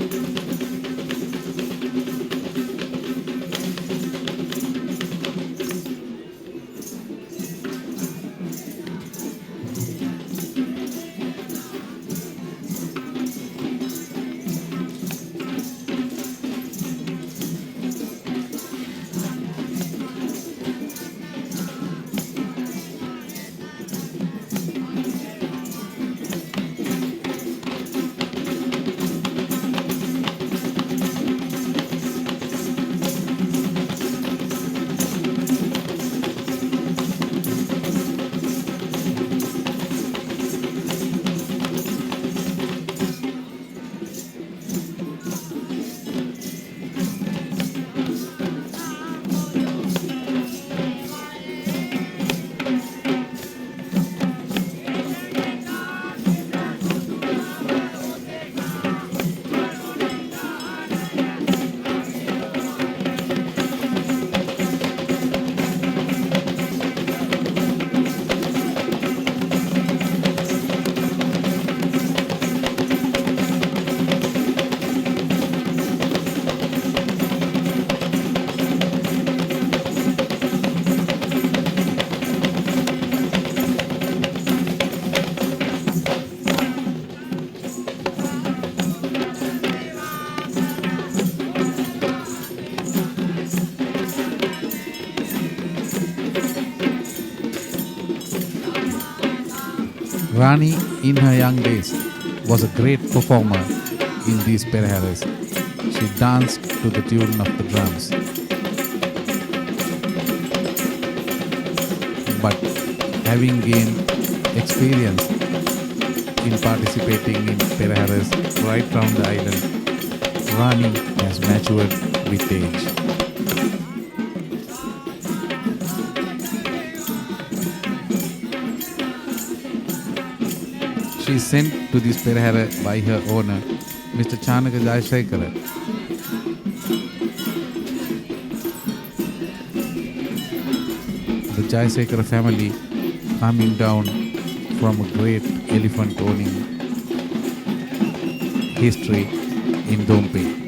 Rani, in her young days, was a great performer in these Peraheras. She danced to the tune of the drums. But having gained experience in participating in Peraheras right round the island, Rani has matured with age. She is sent to this Perahera by her owner, Mr. Chanaka Jayashekara. The Jayashekara family coming down from a great elephant owning history in Dompe.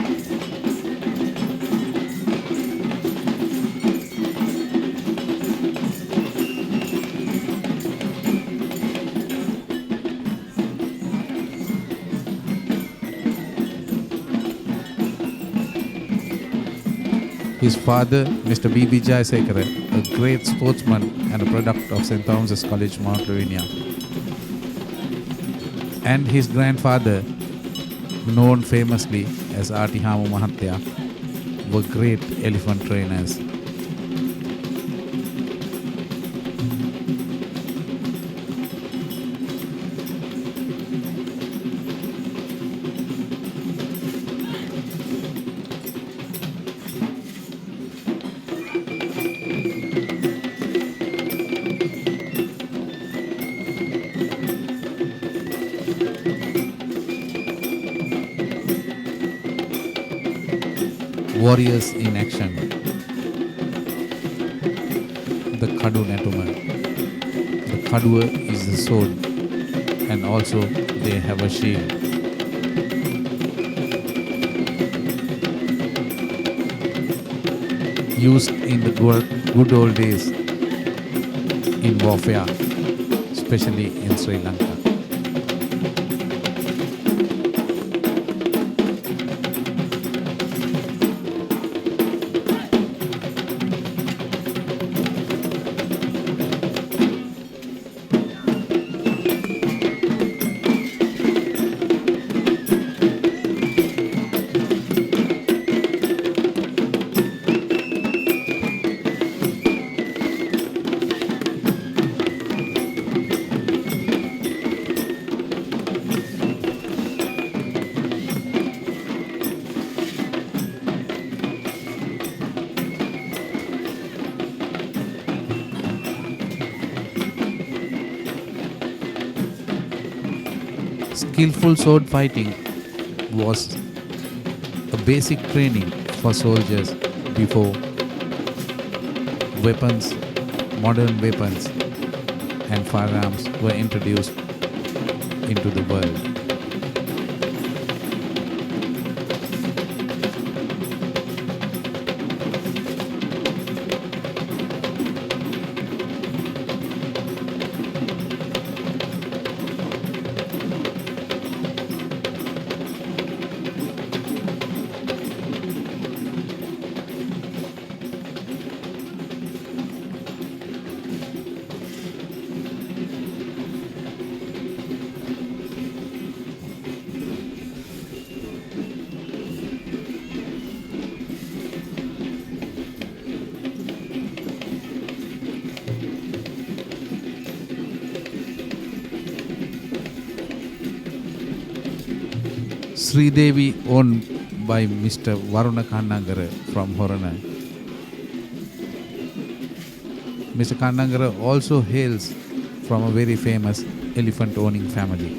His father, Mr. B.B. Jayasekara, a great sportsman and a product of St. Thomas's College, Mount Lavinia. And his grandfather, known famously as Ati Hamu Mahatya, were great elephant trainers. Warriors in action. The Kadu Netuma. The Kadua is the sword, and also they have a shield. Used in the good old days in warfare, especially in Sri Lanka. Skillful sword fighting was a basic training for soldiers before weapons, modern weapons and firearms were introduced into the world. Sridevi, owned by Mr. Varuna Kannangara from Horana. Mr. Kannangara also hails from a very famous elephant owning family.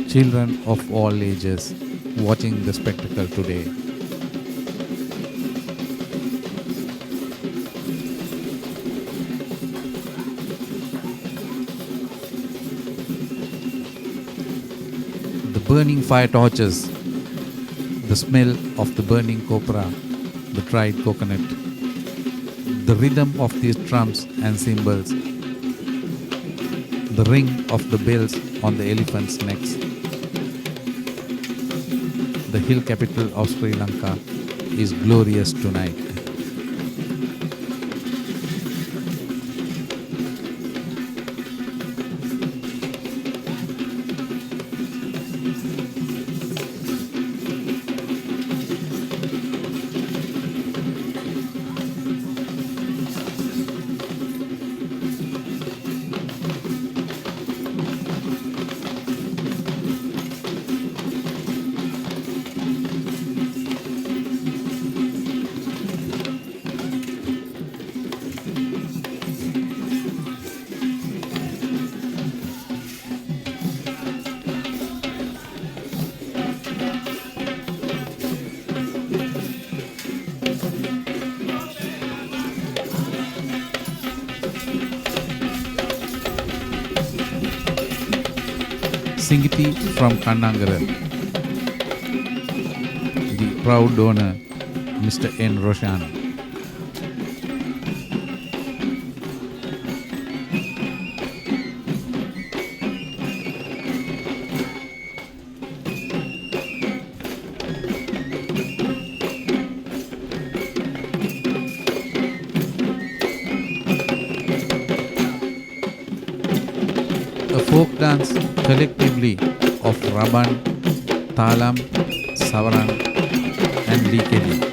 Children of all ages watching the spectacle today. The burning fire torches, the smell of the burning copra, the dried coconut, the rhythm of these drums and cymbals, the ring of the bells on the elephants' necks. The hill capital of Sri Lanka is glorious tonight. Singiti from Kannangara, the proud donor, Mr. N. Roshan. A folk dance collectively of Raban, Talam, Savaran and Likeli.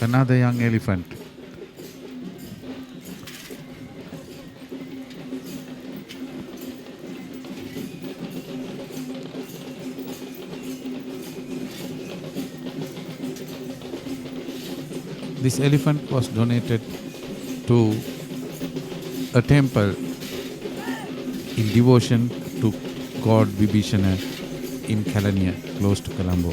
Another young elephant. This elephant was donated to a temple in devotion to God Vibhishana in Kalania, close to Colombo.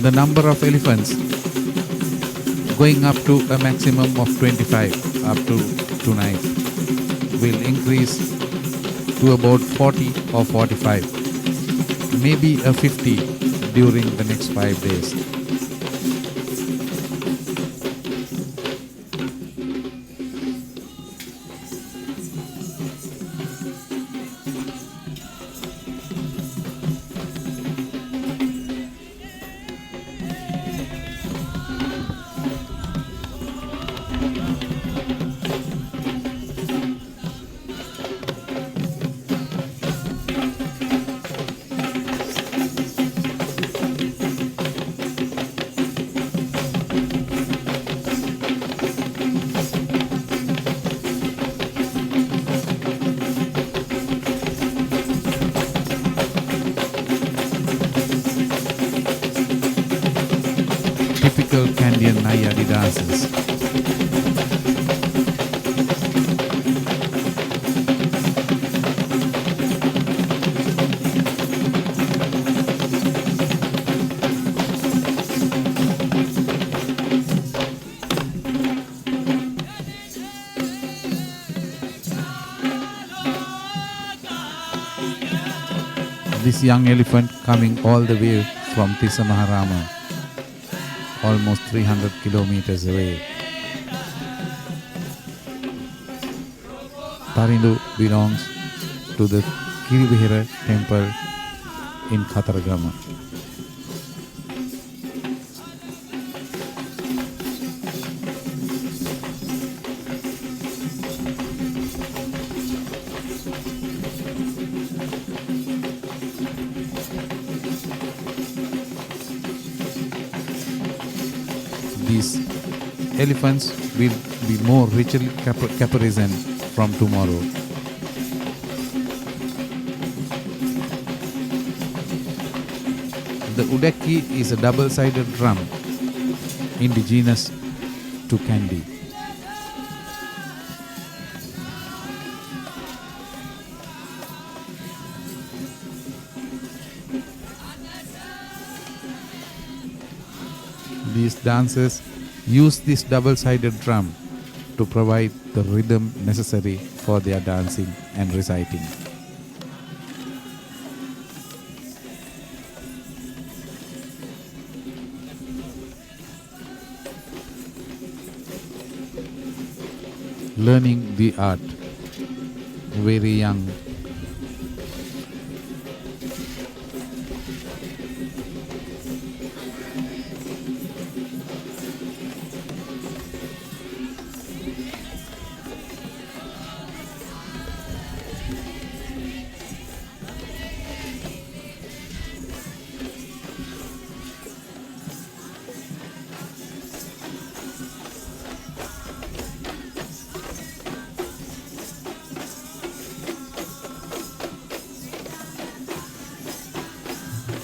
The number of elephants going up to a maximum of 25 up to tonight will increase to about 40 or 45, maybe a 50 during the next 5 days. Typical Kandy and Nayadi dances. This young elephant coming all the way from Tissa Maharama, almost 300 kilometers away. Parindu belongs to the Kiribihira temple in Khataragama. These elephants will be more richly caparisoned from tomorrow. The udakki is a double-sided drum indigenous to Kandy. These dancers use this double-sided drum to provide the rhythm necessary for their dancing and reciting. Learning the art very young.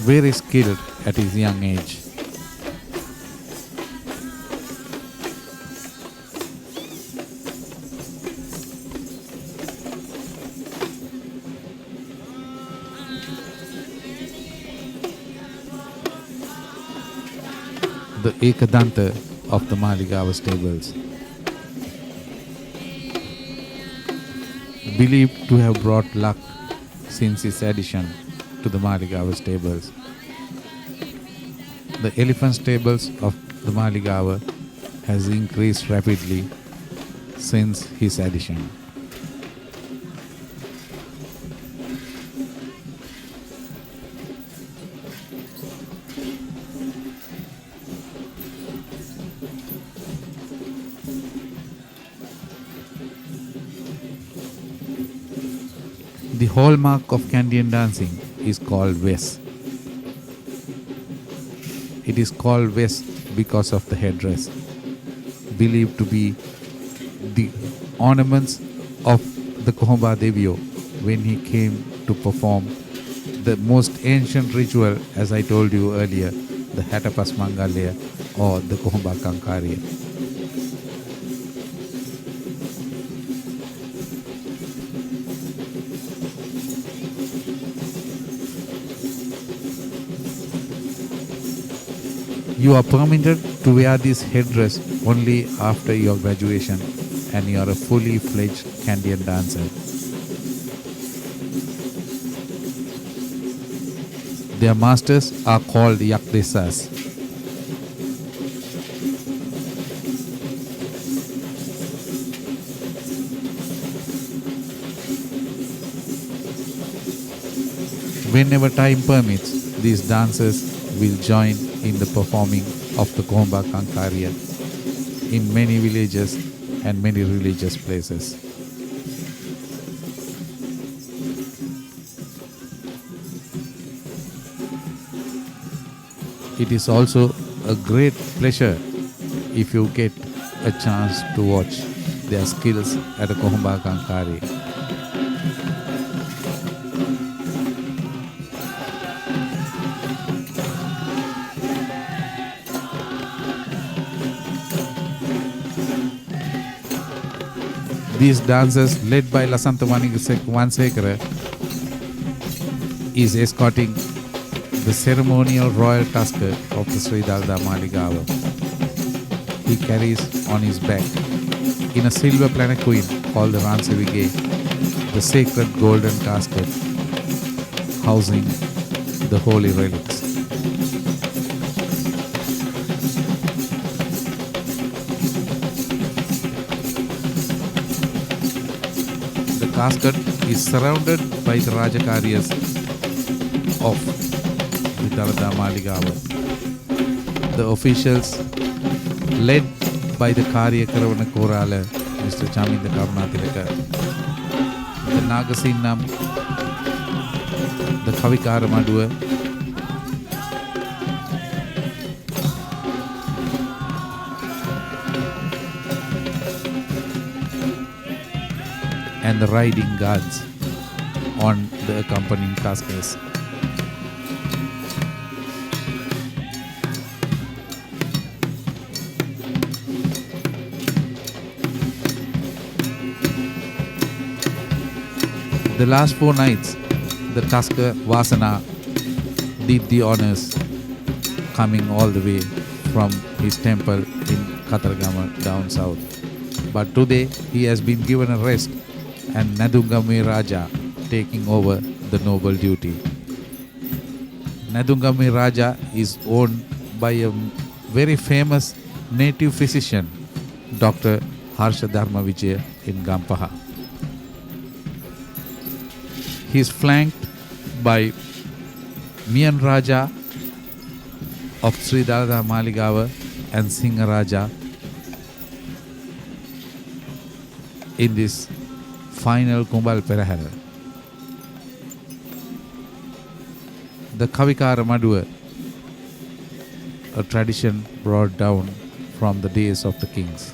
Very skilled at his young age. the Ekadanta of the Maligawa stables. Believed to have brought luck since its addition to the Maligawa stables. The elephant stables of the Maligawa has increased rapidly since his addition. The hallmark of Kandian dancing is called Ves. It is called Ves because of the headdress, believed to be the ornaments of the Kohomba Devio when he came to perform the most ancient ritual, as I told you earlier, the Hatapas Mangalaya or the Kohomba Kankarya. You are permitted to wear this headdress only after your graduation and you are a fully fledged Kandian dancer. Their masters are called Yakdesas. Whenever time permits, these dancers will join in the performing of the Kohomba Kankarya in many villages and many religious places. It is also a great pleasure if you get a chance to watch their skills at a Kohomba Kankarya. These dancers, led by Lasantha Vansekara, is escorting the ceremonial royal tusker of the Sri Dalada Maligawa. He carries on his back, in a silver palanquin called the Ransevige, the sacred golden casket housing the holy relics. The casket is surrounded by the Rajakaryas of the Dalada Maligawa. The officials, led by the Karya Karavana Korala, Mr. Chaminda Karunatilaka, the Nagasinnam, the Kavikara Madua, and the riding guards on the accompanying tuskers. The last 4 nights, the tusker Vasana did the honors, coming all the way from his temple in Katargama down south. But today he has been given a rest and Nadungami Raja taking over the noble duty. Nadungami Raja is owned by a very famous native physician, Dr. Harsha Dharma Vijaya in Gampaha. He is flanked by Mian Raja of Sri Dalada Maligawa and Singha Raja in this final Kumbal Perahera. The Kavikara Madua, a tradition brought down from the days of the kings.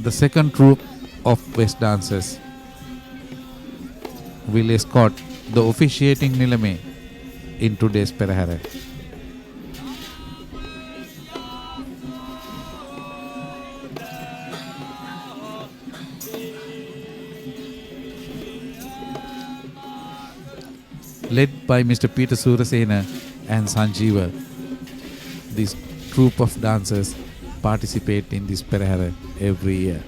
The second troop of West dancers will escort the officiating Nilame in today's Perahera. Led by Mr. Peter Surasena and Sanjeeva, this troupe of dancers participate in this Perahera every year.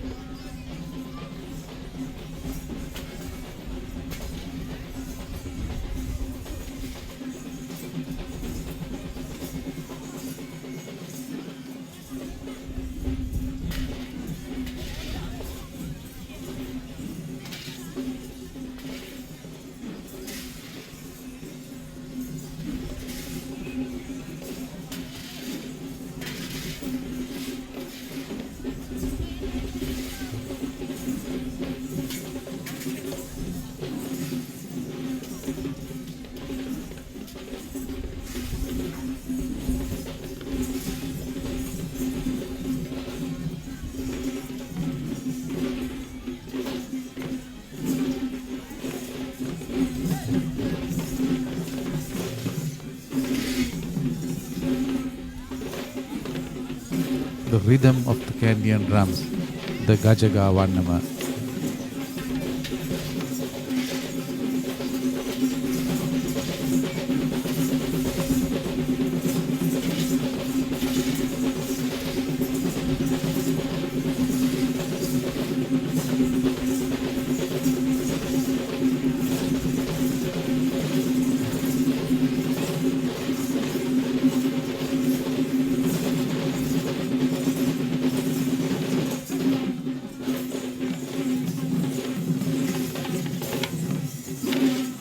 The rhythm of the Kandyan drums, the Gajaga Vannama.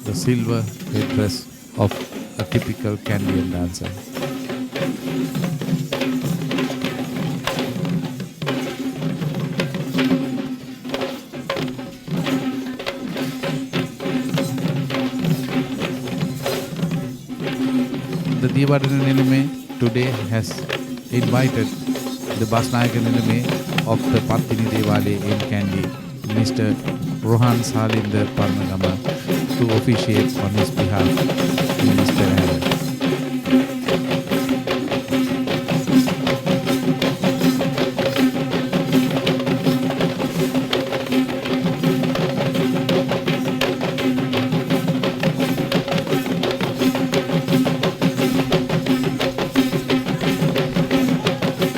The silver headdress of a typical Kandyan dancer. The Devadana Nilame today has invited the Basnayaka Nilame of the Pattini Devale in Kandy, Mr. Rohan Salinder Parnagama, to officiate on his behalf in this Perahera.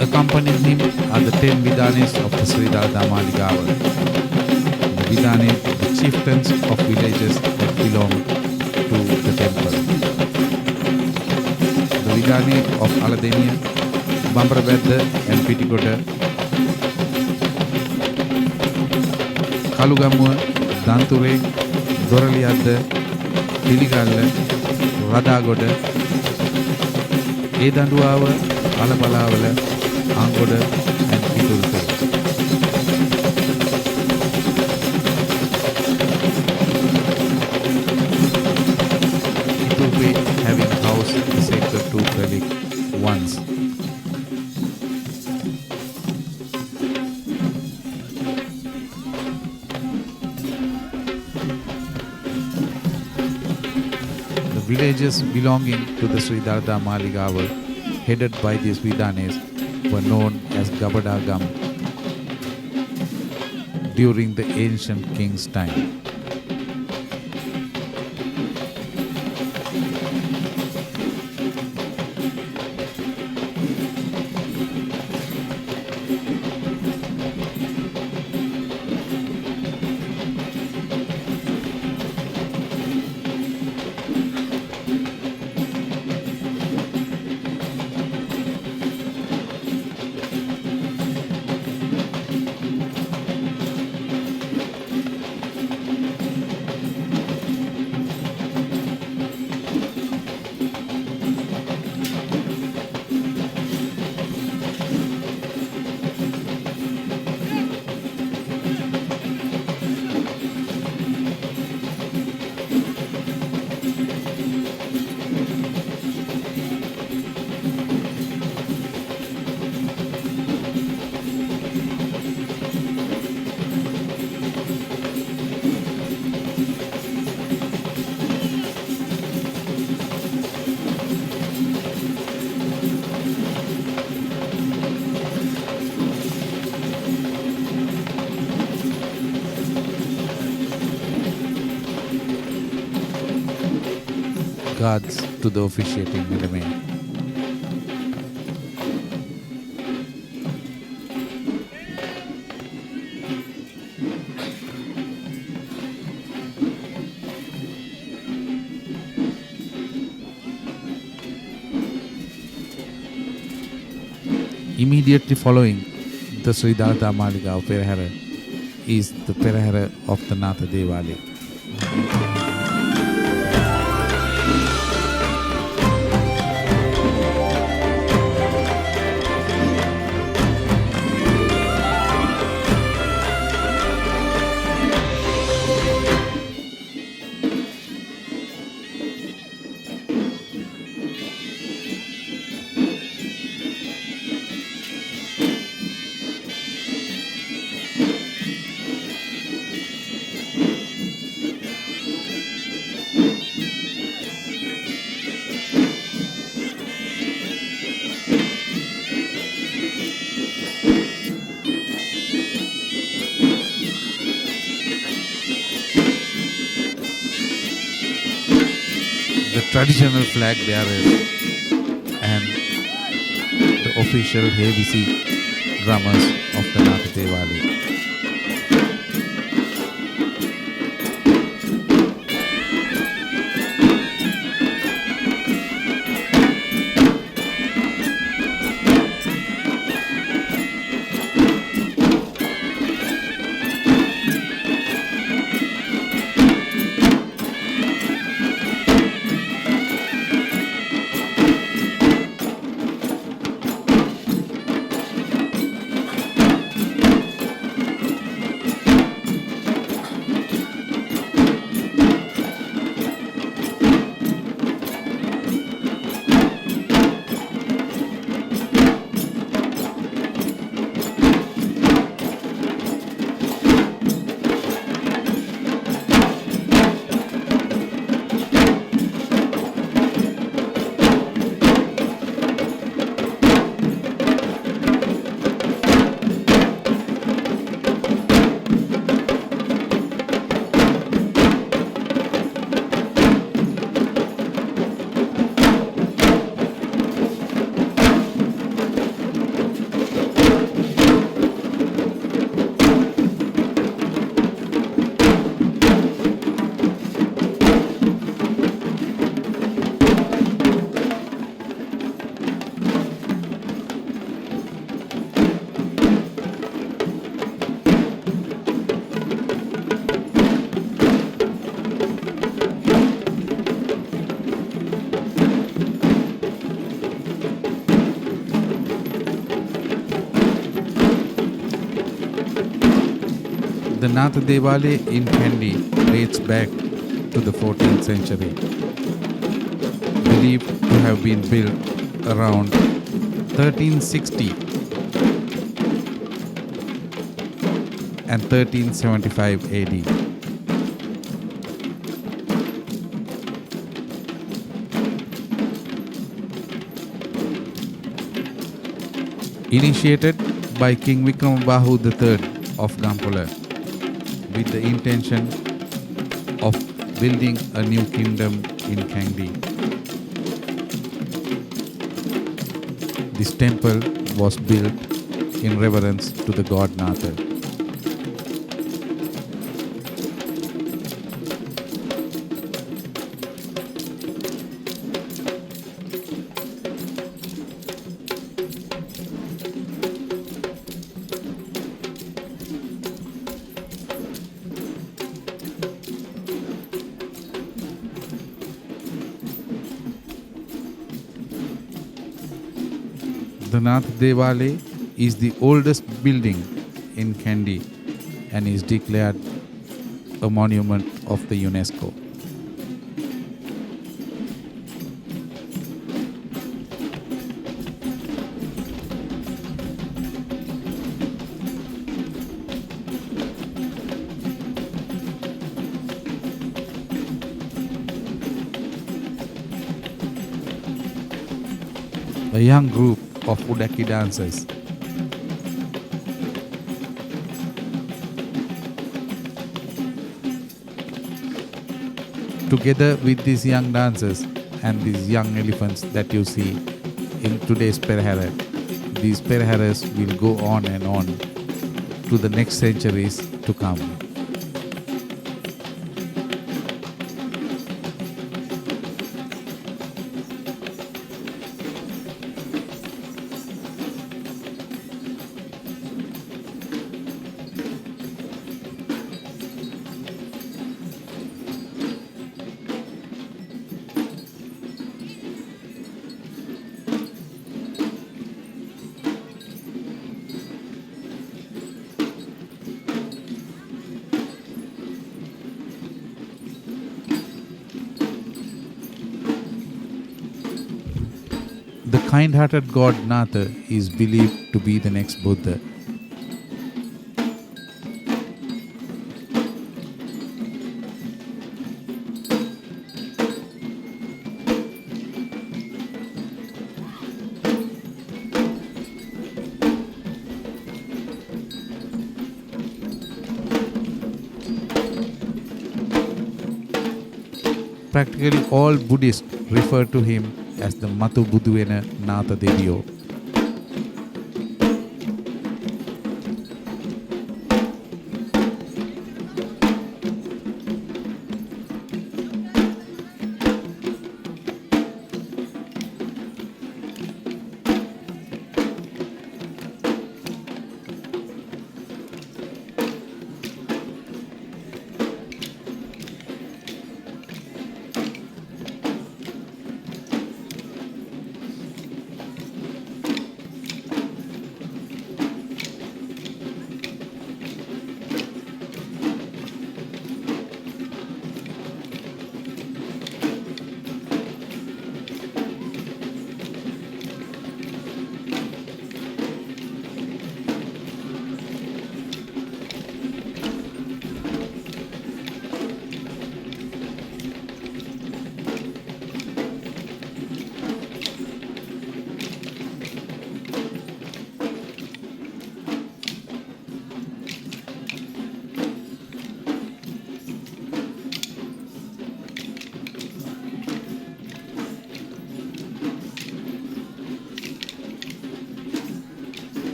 Accompanying him are the 10 Vidanis of the Sri Dalada Maligawa. The Vidane, the chieftains of villages that belong to the temple. The Vidane of Aladenia, Bambrabedda and Pitikoda, Kalugamua, Danture, Doraliadda, Tiligalla, Radagoda, Edanduava, Alabalavala, Angoda and Kitulpe. Kitulpe having housed the sacred tooth relic once. The villages belonging to the Sri Dalada Maligawa, headed by these Vidanes, were known as Gabadagam during the ancient king's time. guards to the officiating element. Immediately following the Sri Dalada Maligawa Perahera is the Perahera of the Natha Devali. The traditional flag bearers and the official heavy drummers of the Natha Devali. The Natha Devali in Kandy dates back to the 14th century, believed to have been built around 1360 and 1375 AD. Initiated by King Vikramabahu III of Gampola, with the intention of building a new kingdom in Kandy. This temple was built in reverence to the god Natha. The Natha Devali is the oldest building in Kandy and is declared a monument of the UNESCO. A young group of Udaki dancers together with these young dancers, and these young elephants that you see in today's Perahera, these Peraheras will go on and on to the next centuries to come. The kind-hearted god Natha is believed to be the next Buddha. Practically all Buddhists refer to him as the Matu Buduena Natha Deviyo.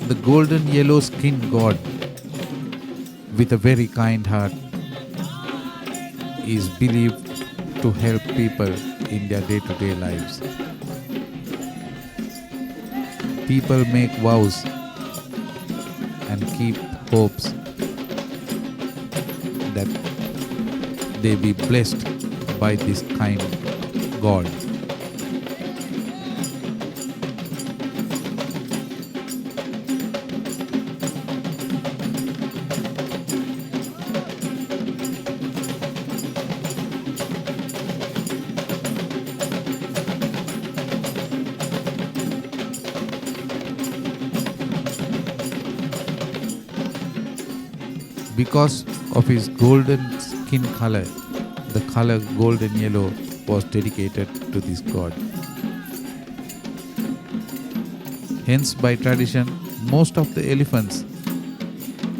The golden yellow skinned god with a very kind heart is believed to help people in their day-to-day lives. People make vows and keep hopes that they be blessed by this kind God. Because of his golden skin color, the color golden yellow was dedicated to this god. Hence, by tradition, most of the elephants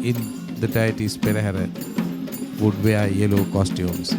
in the deity's Perahera would wear yellow costumes.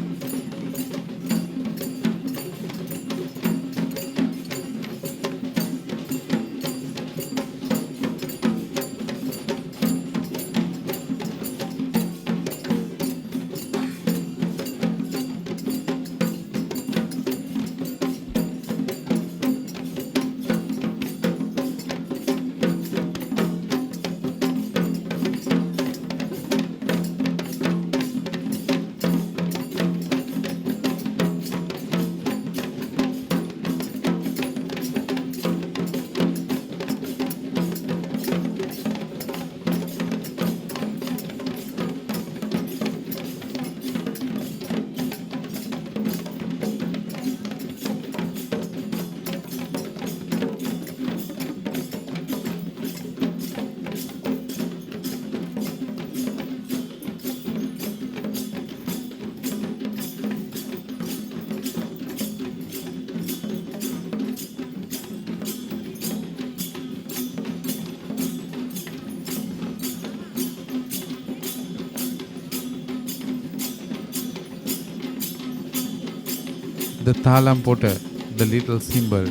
The thalam potter, the little cymbal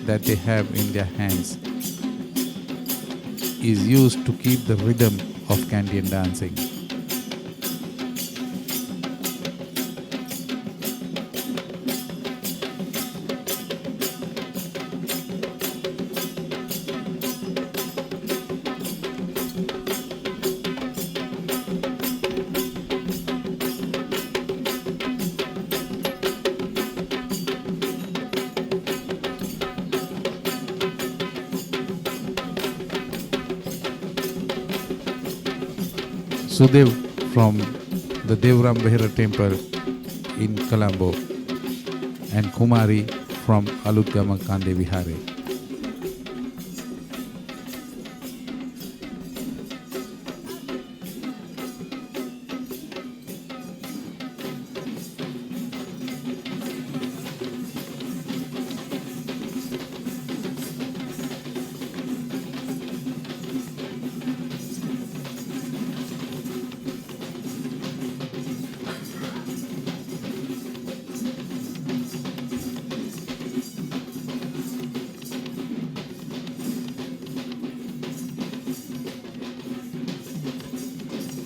that they have in their hands, is used to keep the rhythm of Kandyan dancing. Sudev from the Devram Perahera temple in Colombo and Kumari from Aludgama Kandy Vihare.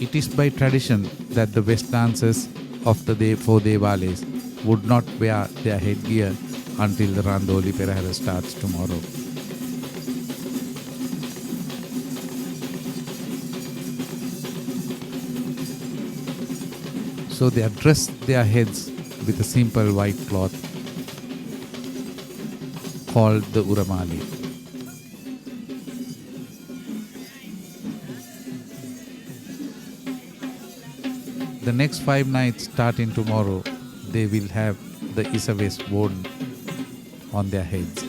It is by tradition that the West dancers of the four Devales would not wear their headgear until the Randoli Perahera starts tomorrow. So they address their heads with a simple white cloth called the Uramali. The next 5 nights starting tomorrow, they will have the Isaves worn on their heads.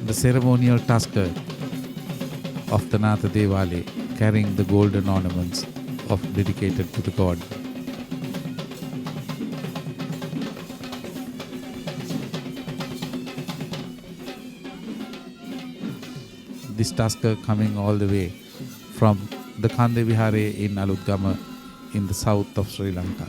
The ceremonial tusker of the Natha Devale carrying the golden ornaments dedicated to the god. This tusker coming all the way from the Kandy Vihare in Aludgama in the south of Sri Lanka.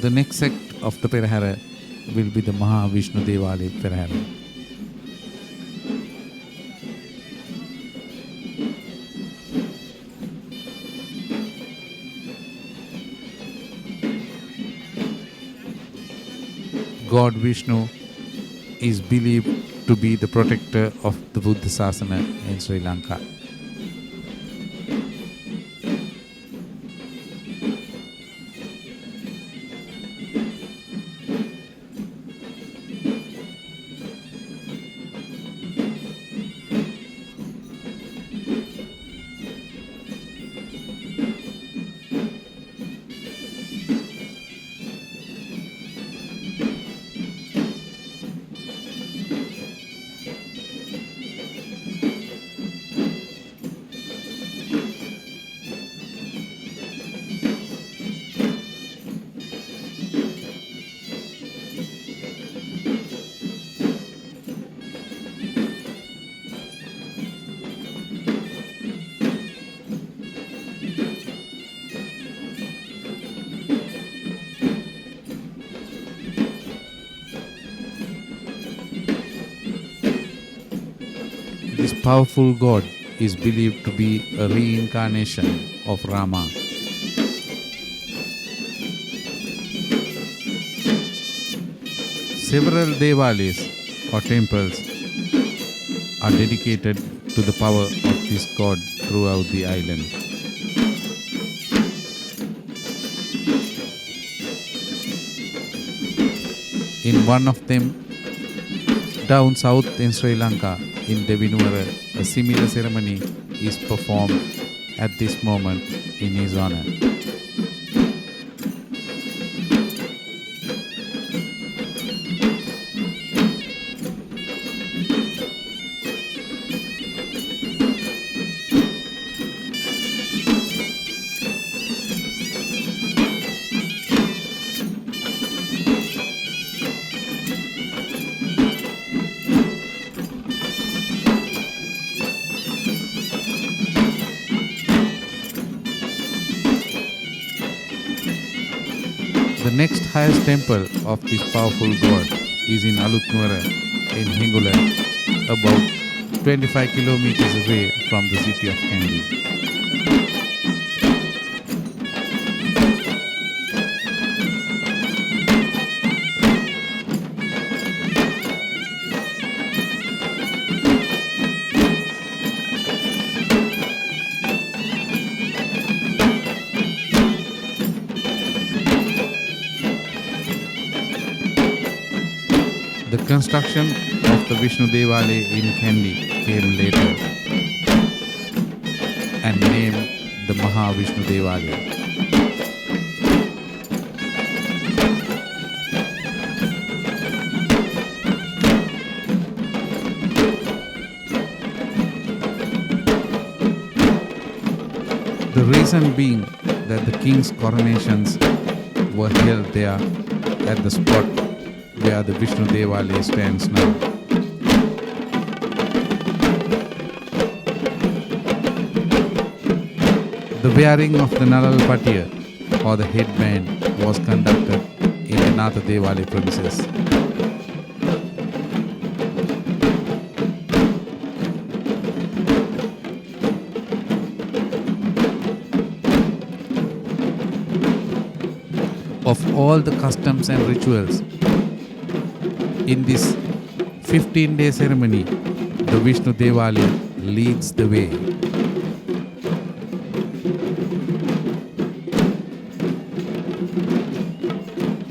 The next sect of the Perahera will be the Mahavishnu Devali Perahera. God Vishnu is believed to be the protector of the Buddha Sasana in Sri Lanka. This powerful god is believed to be a reincarnation of Rama. Several devalis or temples are dedicated to the power of this god throughout the island. In one of them, down south in Sri Lanka, in Devinuvara, a similar ceremony is performed at this moment in his honor. The next highest temple of this powerful god is in Alutnura in Hingula, about 25 kilometers away from the city of Kandy. The construction of the Vishnu Devali in Kandy came later and named the Mahavishnu Devali. The reason being that the king's coronations were held there at the spot where the Vishnu Devali stands now. The wearing of the Nalal Patiya or the headband was conducted in the Natha Devali premises. Of all the customs and rituals, in this 15-day ceremony, the Vishnu Devali leads the way.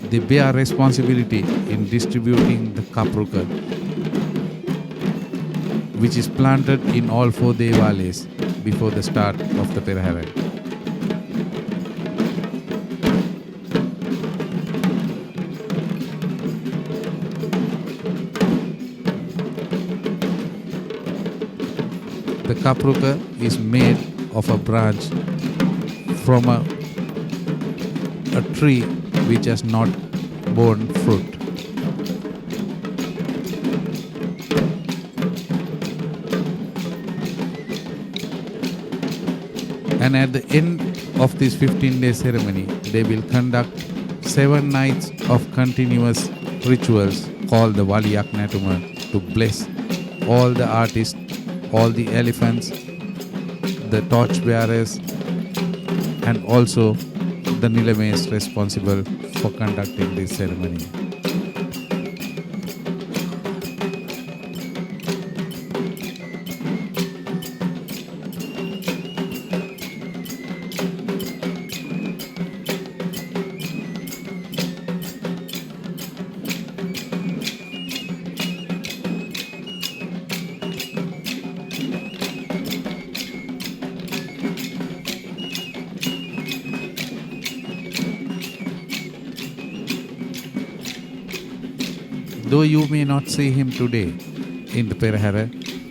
They bear responsibility in distributing the kapruka, which is planted in all 4 Devalis before the start of the Perahera. The kapruka is made of a branch from a tree which has not borne fruit. And at the end of this 15-day ceremony, they will conduct 7 nights of continuous rituals called the Valiyaknatuma to bless all the artists, all the elephants, the torch bearers, and also the Nilames responsible for conducting this ceremony. Though you may not see him today in the Perahera,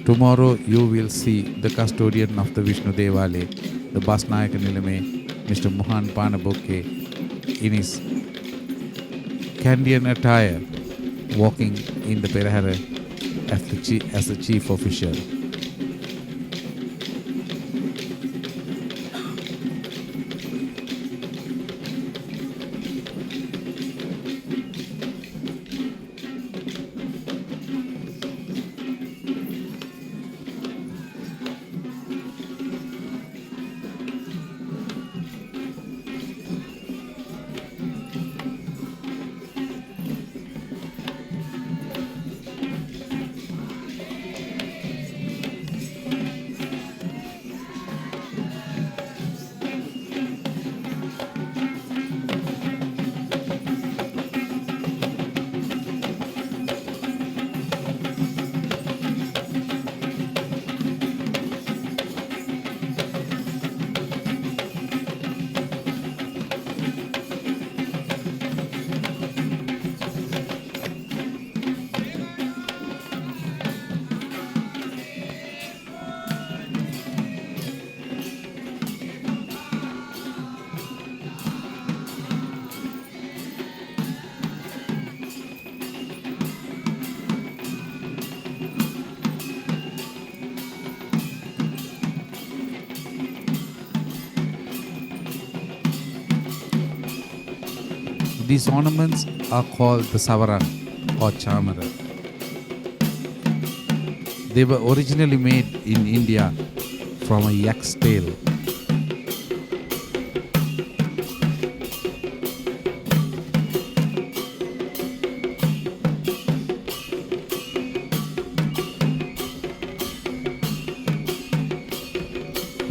tomorrow you will see the custodian of the Vishnu Devale, the Basnayaka Nilame, Mr. Mohan Panaboke, in his Kandyan attire, walking in the Perahera as the chief official. These ornaments are called the Savarang or Chamara. They were originally made in India from a yak's tail.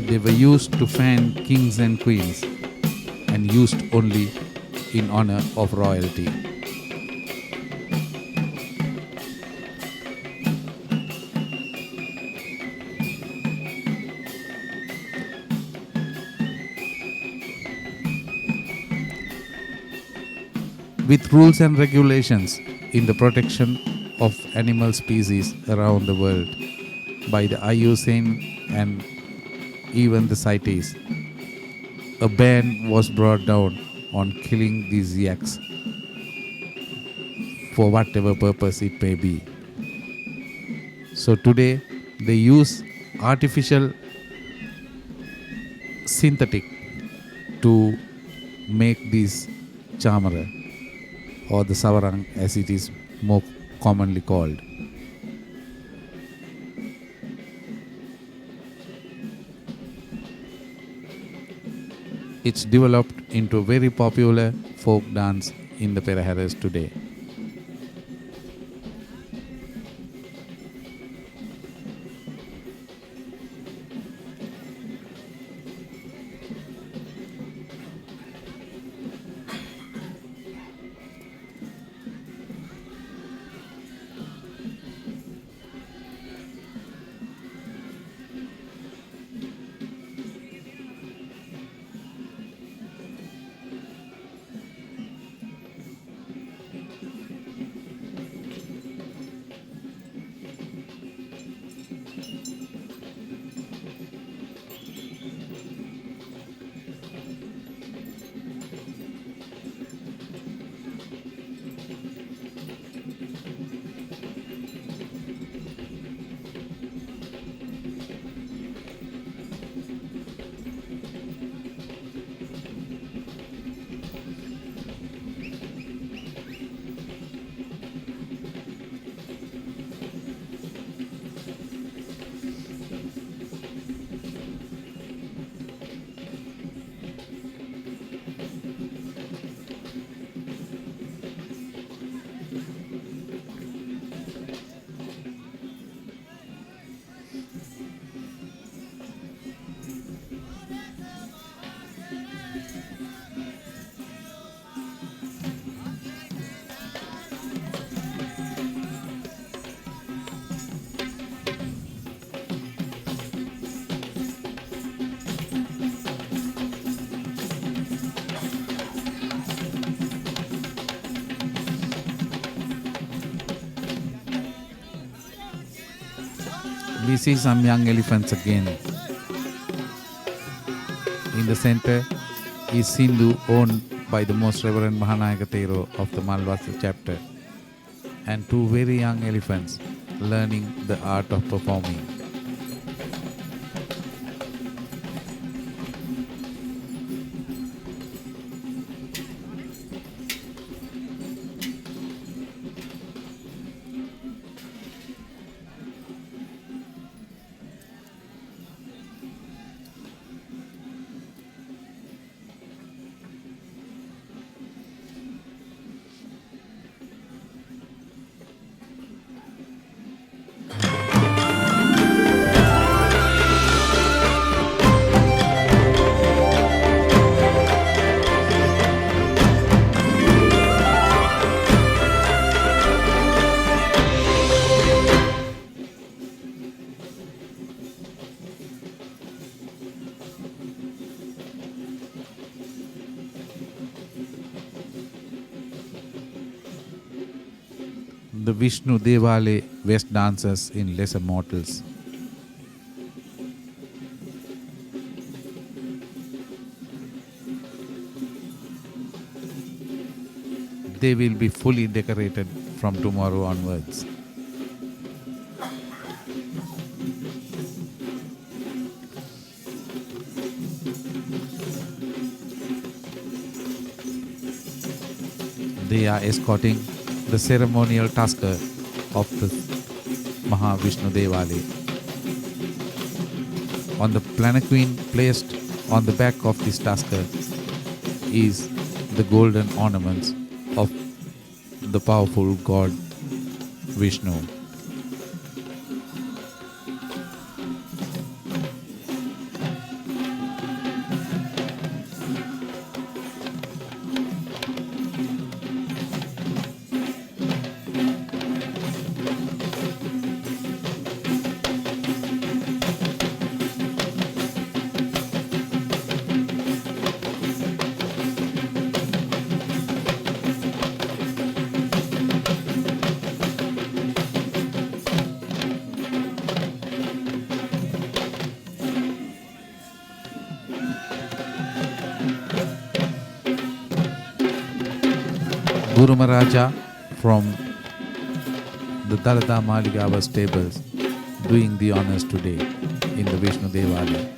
They were used to fan kings and queens and used only in honor of royalty. With rules and regulations in the protection of animal species around the world by the IUCN and even the CITES, a ban was brought down on killing these yaks for whatever purpose it may be. So today they use artificial synthetic to make these chamara or the savarang as it is more commonly called. It's developed into a very popular folk dance in the Peraheras today. We see some young elephants again. In the center is Sindhu, owned by the Most Reverend Mahanayaka Thero of the Malvasa chapter, and two very young elephants learning the art of performing. The Vishnu Devale West dancers in lesser mortals. They will be fully decorated from tomorrow onwards. They are escorting the ceremonial tasker of the Mahavishnu Devale. On the palanquin placed on the back of this tasker is the golden ornaments of the powerful god Vishnu. Guru Maharaja from the Dalada Maligawa stables doing the honors today in the Vishnu Devale.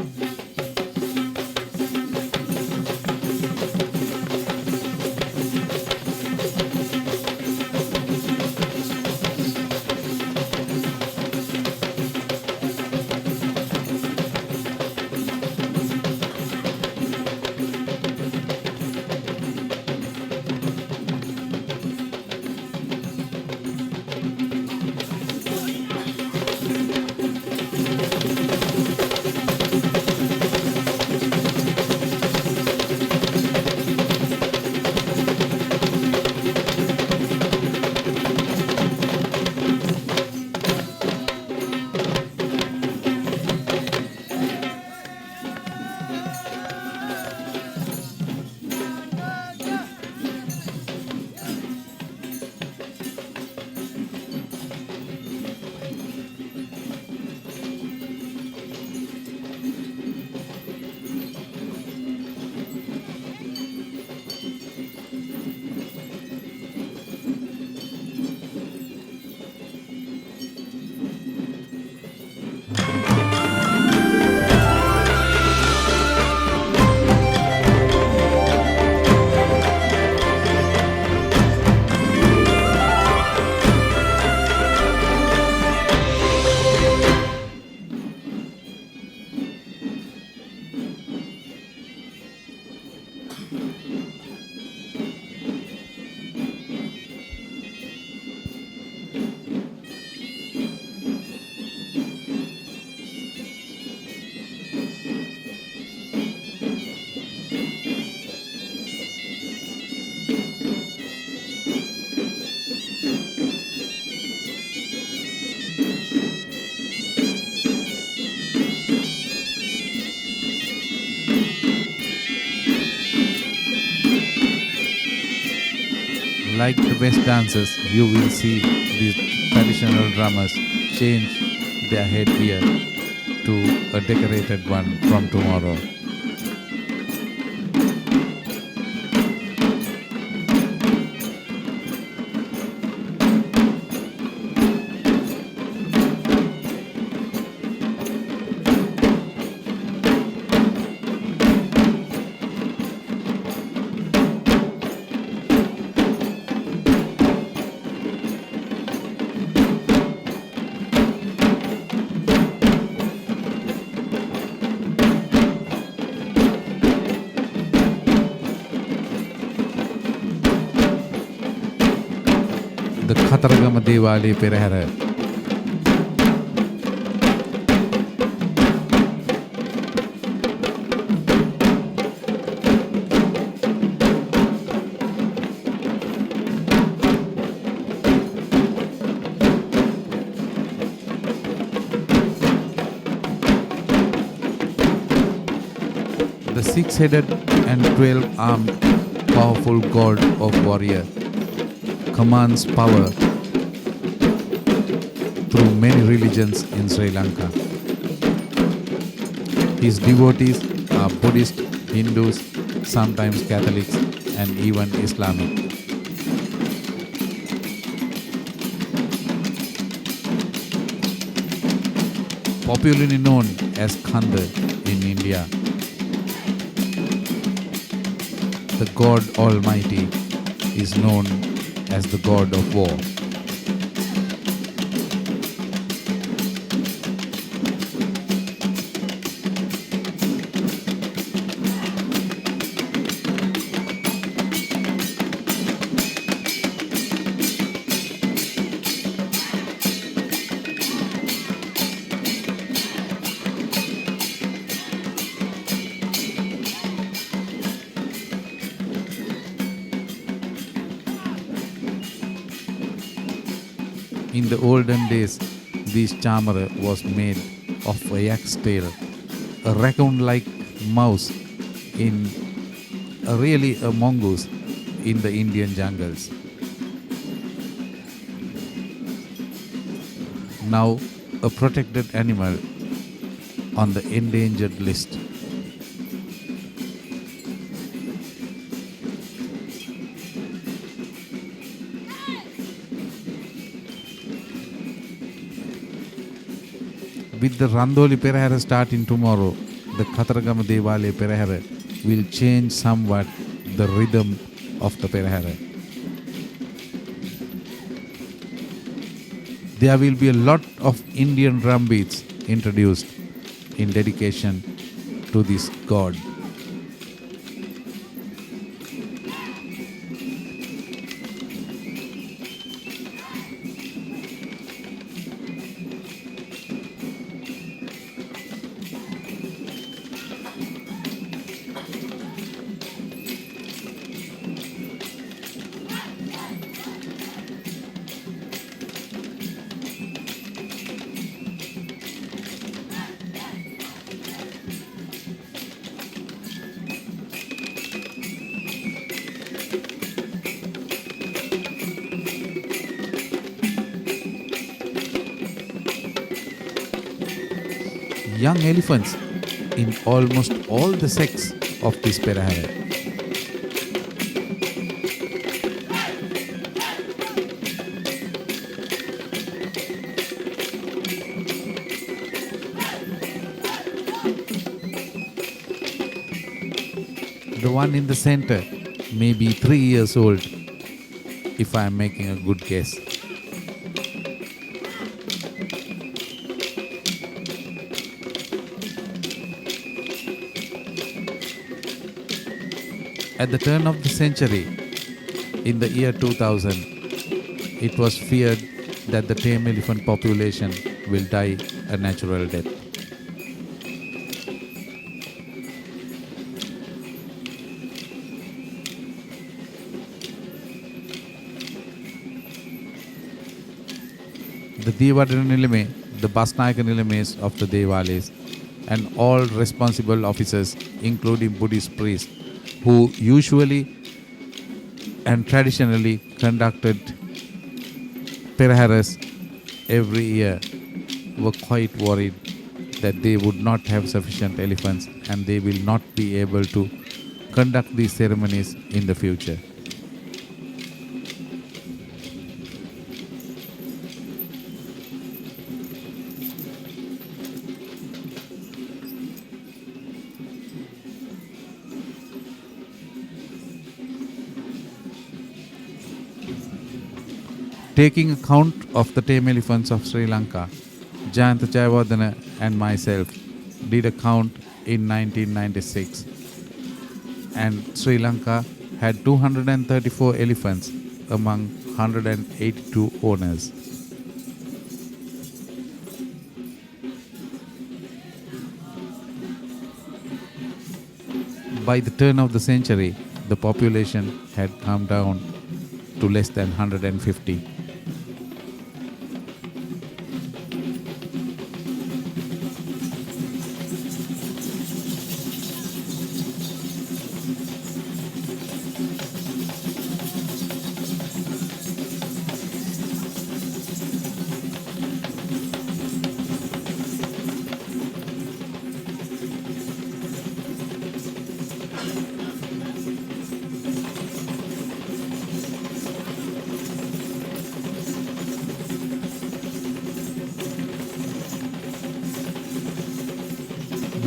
Like the West dances, you will see these traditional drummers change their headgear to a decorated one from tomorrow. The Khataragama Esala Perahera. The six-headed and 12-armed powerful god of warrior commands power through many religions in Sri Lanka. His devotees are Buddhist, Hindus, sometimes Catholics, and even Islamic. Popularly known as Kandy in India, the God Almighty is known as the God of War. In the olden days, this chamara was made of a yak's tail, a raccoon-like mouse in really a mongoose in the Indian jungles. Now a protected animal on the endangered list. With the Randoli Perahera starting tomorrow, the Khataragama Esala Perahera will change somewhat the rhythm of the Perahera. There will be a lot of Indian drum beats introduced in dedication to this god. Young elephants in almost all the sects of this Perahera. The one in the center may be 3 years old, if I am making a good guess. At the turn of the century, in the year 2000, it was feared that the tame elephant population will die a natural death. The Devadana Nilame, the Basnayaka Nilames of the Devalis, and all responsible officers, including Buddhist priests, who usually and traditionally conducted Peraheras every year, were quite worried that they would not have sufficient elephants and they will not be able to conduct these ceremonies in the future. Taking account of the tame elephants of Sri Lanka, Jayanta Jayawardena and myself did a count in 1996, and Sri Lanka had 234 elephants among 182 owners. By the turn of the century, the population had come down to less than 150.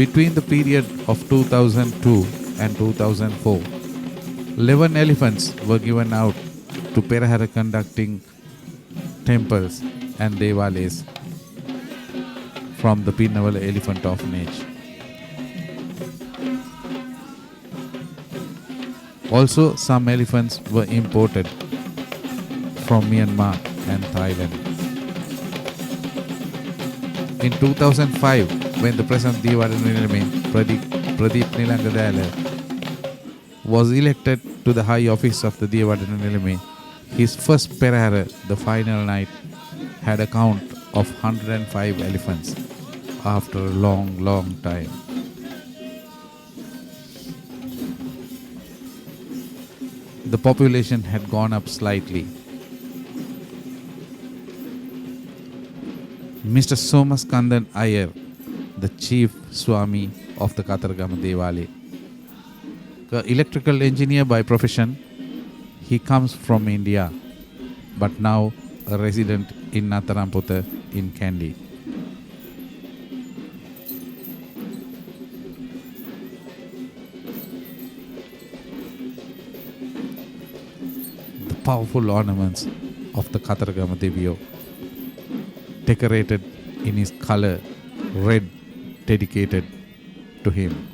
Between the period of 2002 and 2004, 11 elephants were given out to Perahera conducting temples and devales from the Pinnavala Elephant Orphanage. Also, some elephants were imported from Myanmar and Thailand. In 2005, when the present Diwadanilame Pradeep Nilangadala was elected to the high office of the Diwadanilame, his first Perahera, the final night, had a count of 105 elephants after a long time. The population had gone up slightly. Mr. Somaskandan Iyer, the chief Swami of the Kataragama Devale, the electrical engineer by profession, he comes from India, but now a resident in Nataramputta in Kandy. The powerful ornaments of the Kataragama Devio, decorated in his color red, dedicated to him.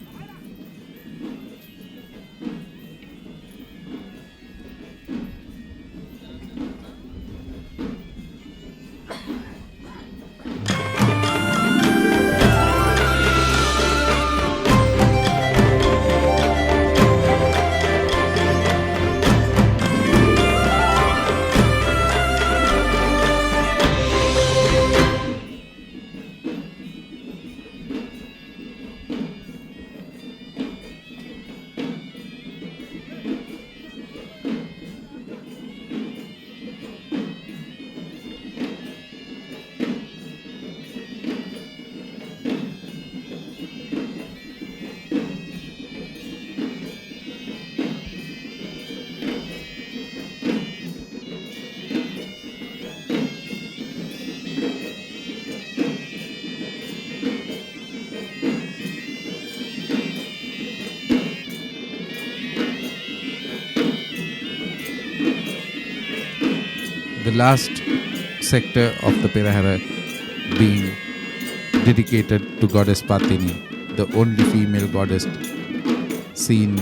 The last sector of the Perahera being dedicated to Goddess Patini, the only female goddess seen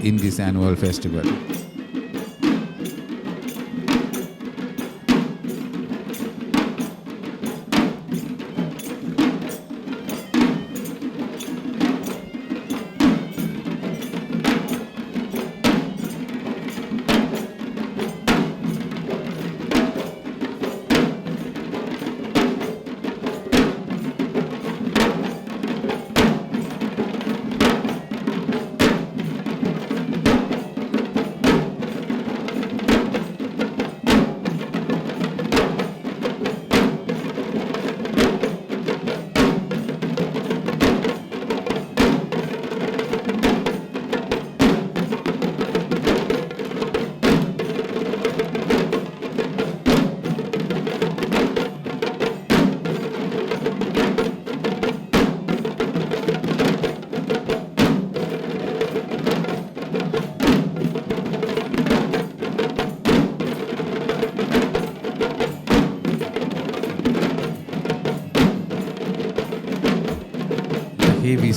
in this annual festival.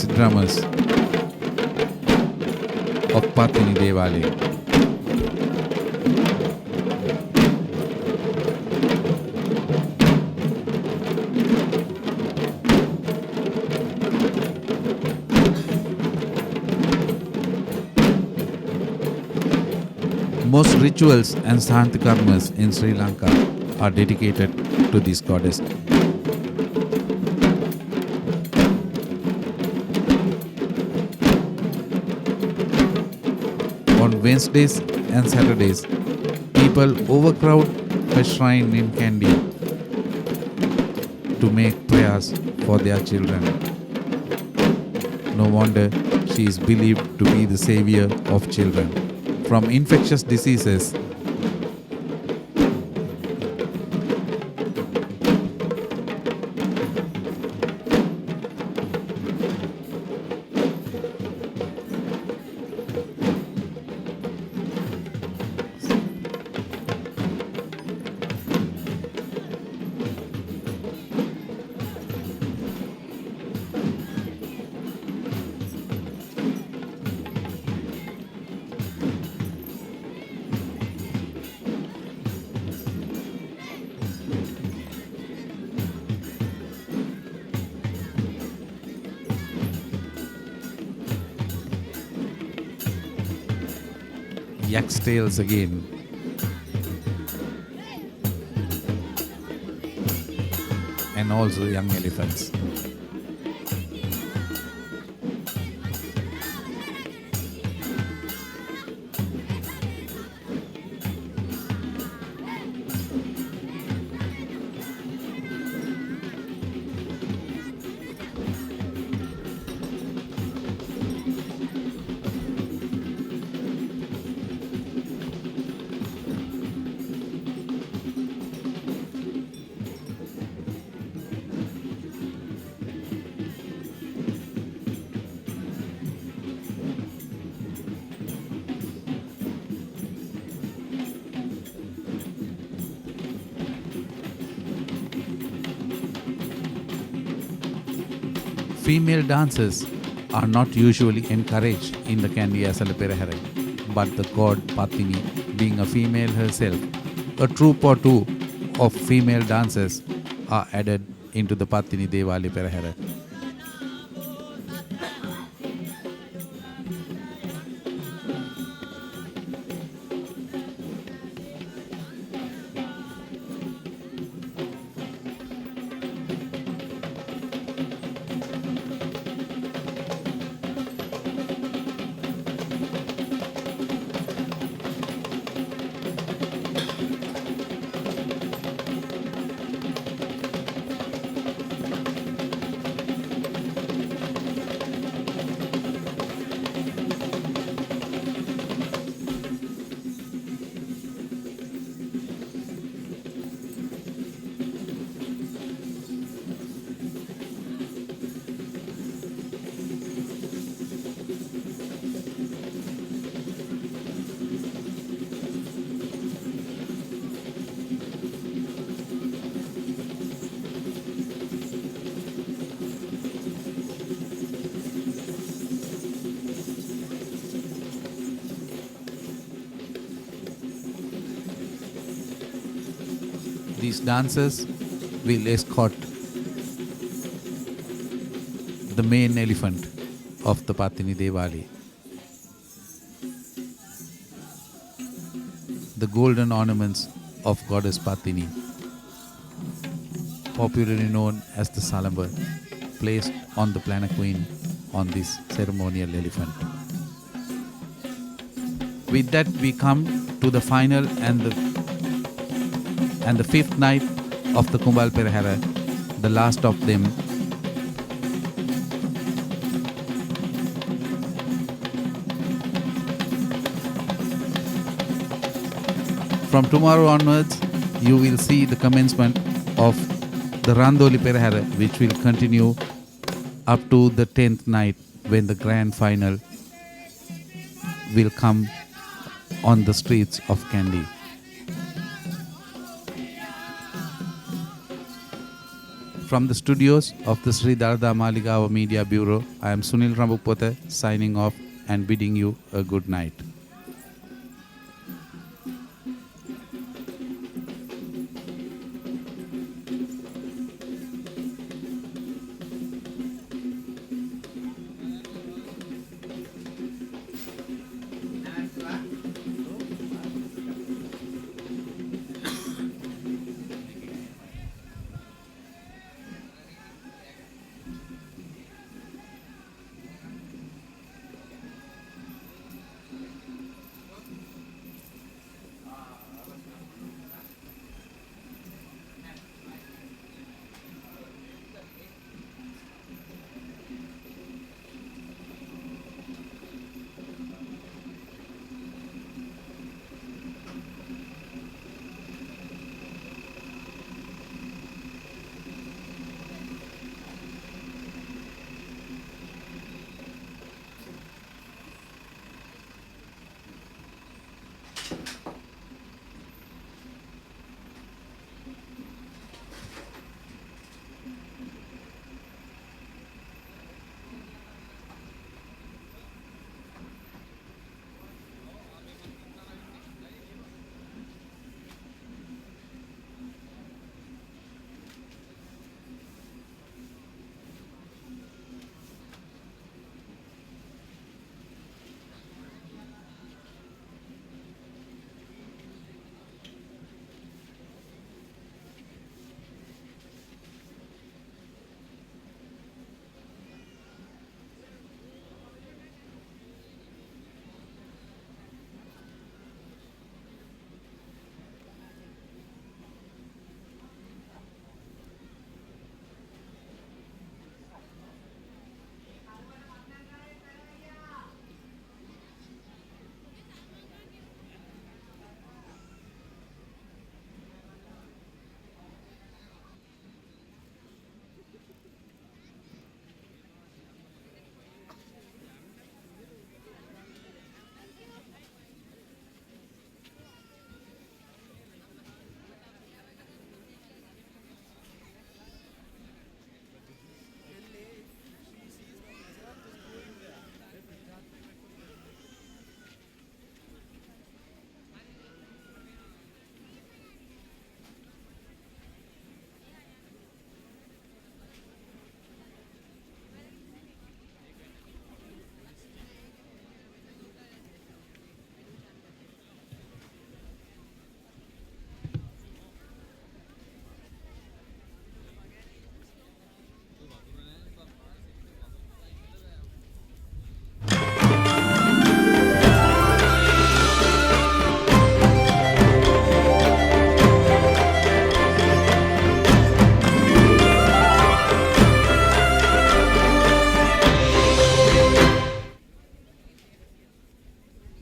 basic drummers of Patini Devale. Most rituals and Santikarmas in Sri Lanka are dedicated to this goddess. On Wednesdays and Saturdays, people overcrowd her shrine in Kandy to make prayers for their children. No wonder she is believed to be the savior of children from infectious diseases. Yak's tails again. And also young elephants. Female dancers are not usually encouraged in the Kandy Esala Perahera, but the god Patini, being a female herself, a troupe or two of female dancers are added into the Patini Devale Perahera. These dancers will escort the main elephant of the Patini Devale. The golden ornaments of goddess Patini, popularly known as the Salambar, placed on the palanquin on this ceremonial elephant. With that, we come to the final and the fifth night of the Kumbal Perahera, the last of them. From tomorrow onwards, you will see the commencement of the Randoli Perahera, which will continue up to the 10th night, when the grand final will come on the streets of Kandy. From the studios of the Sri Dalada Maligawa Media Bureau, I am Sunil Rambupothe signing off and bidding you a good night.